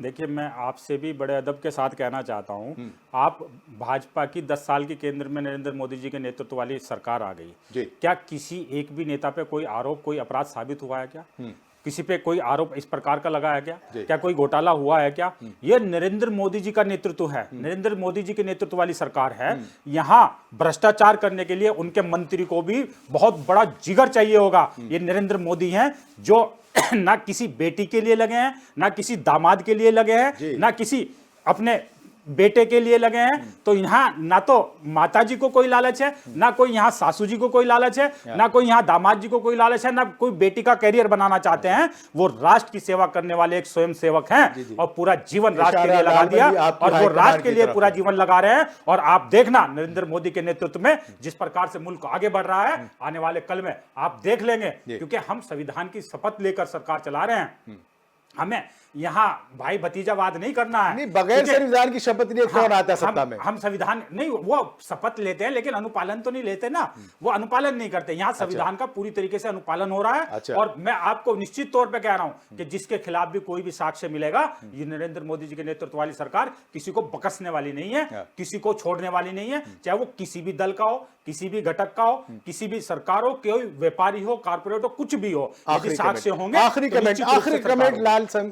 देखिए, मैं आपसे भी बड़े अदब के साथ कहना चाहता हूं, आप भाजपा की 10 साल के केंद्र में नरेंद्र मोदी जी के नेतृत्व वाली सरकार आ गई जी। क्या किसी एक भी नेता पे कोई आरोप, कोई अपराध साबित हुआ है क्या? किसी पे कोई आरोप इस प्रकार का लगा है क्या? क्या कोई घोटाला हुआ है क्या? ये नरेंद्र मोदी जी का नेतृत्व है, नरेंद्र मोदी जी के नेतृत्व वाली सरकार है। यहाँ भ्रष्टाचार करने के लिए उनके मंत्री को भी बहुत बड़ा जिगर चाहिए होगा। ये नरेंद्र मोदी हैं जो ना किसी बेटी के लिए लगे हैं, ना किसी दामाद के लिए लगे हैं, ना किसी अपने बेटे के लिए लगे हैं। तो यहाँ ना तो माता जी को कोई लालच है, ना कोई यहाँ सासू जी को कोई लालच है, ना कोई यहाँ दामाद जी को कोई लालच है, ना कोई बेटी का कैरियर बनाना चाहते हैं। वो राष्ट्र की सेवा करने वाले एक स्वयं सेवक हैं और पूरा जीवन राष्ट्र के लिए लगा दिया और वो राष्ट्र के लिए पूरा जीवन लगा रहे हैं। और आप देखना नरेंद्र मोदी के नेतृत्व में जिस प्रकार से मुल्क आगे बढ़ रहा है, आने वाले कल में आप देख लेंगे, क्योंकि हम संविधान की शपथ लेकर सरकार चला रहे हैं। हमें यहाँ भाई भतीजावाद नहीं करना है। नहीं, बगैर संविधान की शपथ लिए कौन आता है सत्ता में? हम संविधान नहीं, वो शपथ लेते हैं लेकिन अनुपालन तो नहीं लेते ना, वो अनुपालन नहीं करते। यहाँ संविधान का पूरी तरीके से अनुपालन हो रहा है। और मैं आपको निश्चित तौर पे कह रहा हूं कि जिसके खिलाफ भी कोई भी साक्ष्य मिलेगा, ये नरेंद्र मोदी जी के नेतृत्व वाली सरकार किसी को बकसने वाली नहीं है, किसी को छोड़ने वाली नहीं है, चाहे वो किसी भी दल का हो, किसी भी घटक का हो, किसी भी सरकार हो, कोई व्यापारी हो, कारपोरेट हो, कुछ भी हो, यदि साक्ष्य होंगे। आखिरी कमेंट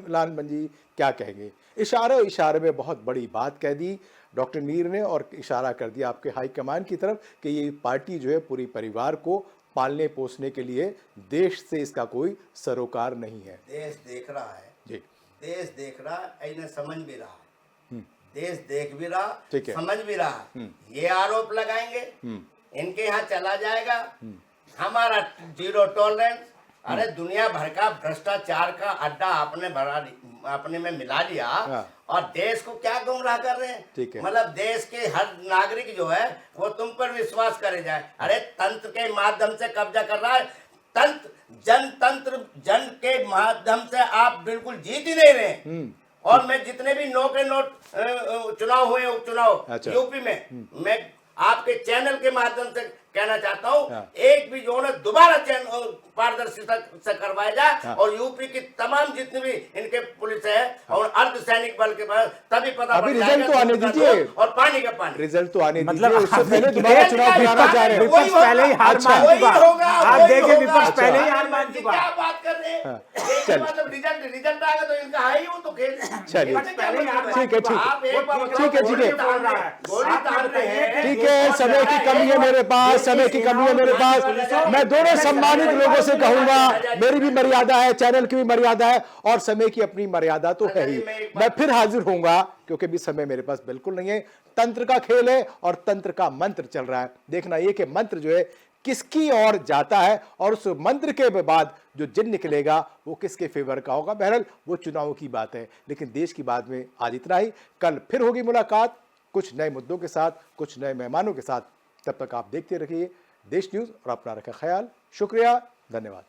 लालमन जी क्या कहेंगे? इशारे में बहुत बड़ी बात कह दी डॉक्टर मीर ने और इशारा कर दिया आपके हाईकमान की तरफ कि ये पार्टी जो है पूरी परिवार को पालने पोसने के लिए, देश से इसका कोई सरोकार नहीं है। देश देख रहा है जी, देश देख रहा है, इन्हें समझ भी रहा है, देश देख भी रहा, ठीक है, समझ भी रहा। ये आरोप लगाएंगे, इनके यहाँ चला जाएगा, हमारा जीरो टॉलरेंस, अरे दुनिया भर का भ्रष्टाचार का अड्डा अपने में मिला लिया और देश को क्या गुमराह कर रहे हैं। ठीक है। मतलब देश के हर नागरिक जो है वो तुम पर विश्वास करे जाए। अरे तंत्र के माध्यम से कब्जा कर रहा है, जनतंत्र जन के माध्यम से आप बिल्कुल जीत ही नहीं रहे। और मैं जितने भी नो के नोट चुनाव हुए उपचुनाव अच्छा। यूपी में, मैं आपके चैनल के माध्यम से कहना चाहता हूँ हाँ। एक भी जो है दोबारा पारदर्शिता से करवाया जाए हाँ। और यूपी की तमाम जितने भी इनके पुलिस है और अर्धसैनिक बल के पास तभी पता अभी पड़ रिजल्ट जाएगा तो आने दूध का दीजिए। दूध और पानी का पानी। रिजल्ट तो आने मतलब दीजिए, उससे अभी पहले दोबारा चुनाव कराना चाह रहे हैं। वही होगा। पहले ही हार अच्छा। मान वही चुका। होगा, आप वही देखिए होगा। विपक्ष पहले ही अच्छा। हार मान चुका। क्या बात कर रहे हैं? चल। मतलब रिजल्ट आएगा तो इनका है ही वो तो खेल। चलिए। पता क्या पहले ही हार मतलब मान ठीक है, चुका। ठीक है। आप एक बार बताओ, ठीक है, ठीक है। गोली तान रहे हैं। ठीक है, समय की कमी है मेरे पास, समय की कमी है मेरे पास। मैं दोनों सम्मानित लोगों से कहूंगा, मेरी भी मर्यादा है, चैनल की भी मर्यादा है और समय की अपनी मर्यादा तो है ही। मैं फिर हाजिर होऊंगा क्योंकि भी समय मेरे पास बिल्कुल नहीं है। तंत्र का खेल है और तंत्र का मंत्र चल रहा है। देखना ये कि मंत्र जो है किसकी ओर जाता है और उस मंत्र के बाद जो जिन निकलेगा वो किसके फेवर का होगा। बहरहाल वो चुनावों की बात है, लेकिन देश की बात में आज इतना ही। कल फिर होगी मुलाकात कुछ नए मुद्दों के साथ, कुछ नए मेहमानों के साथ। तब तक आप देखते रहिए देश न्यूज और अपना रखें ख्याल। शुक्रिया, धन्यवाद।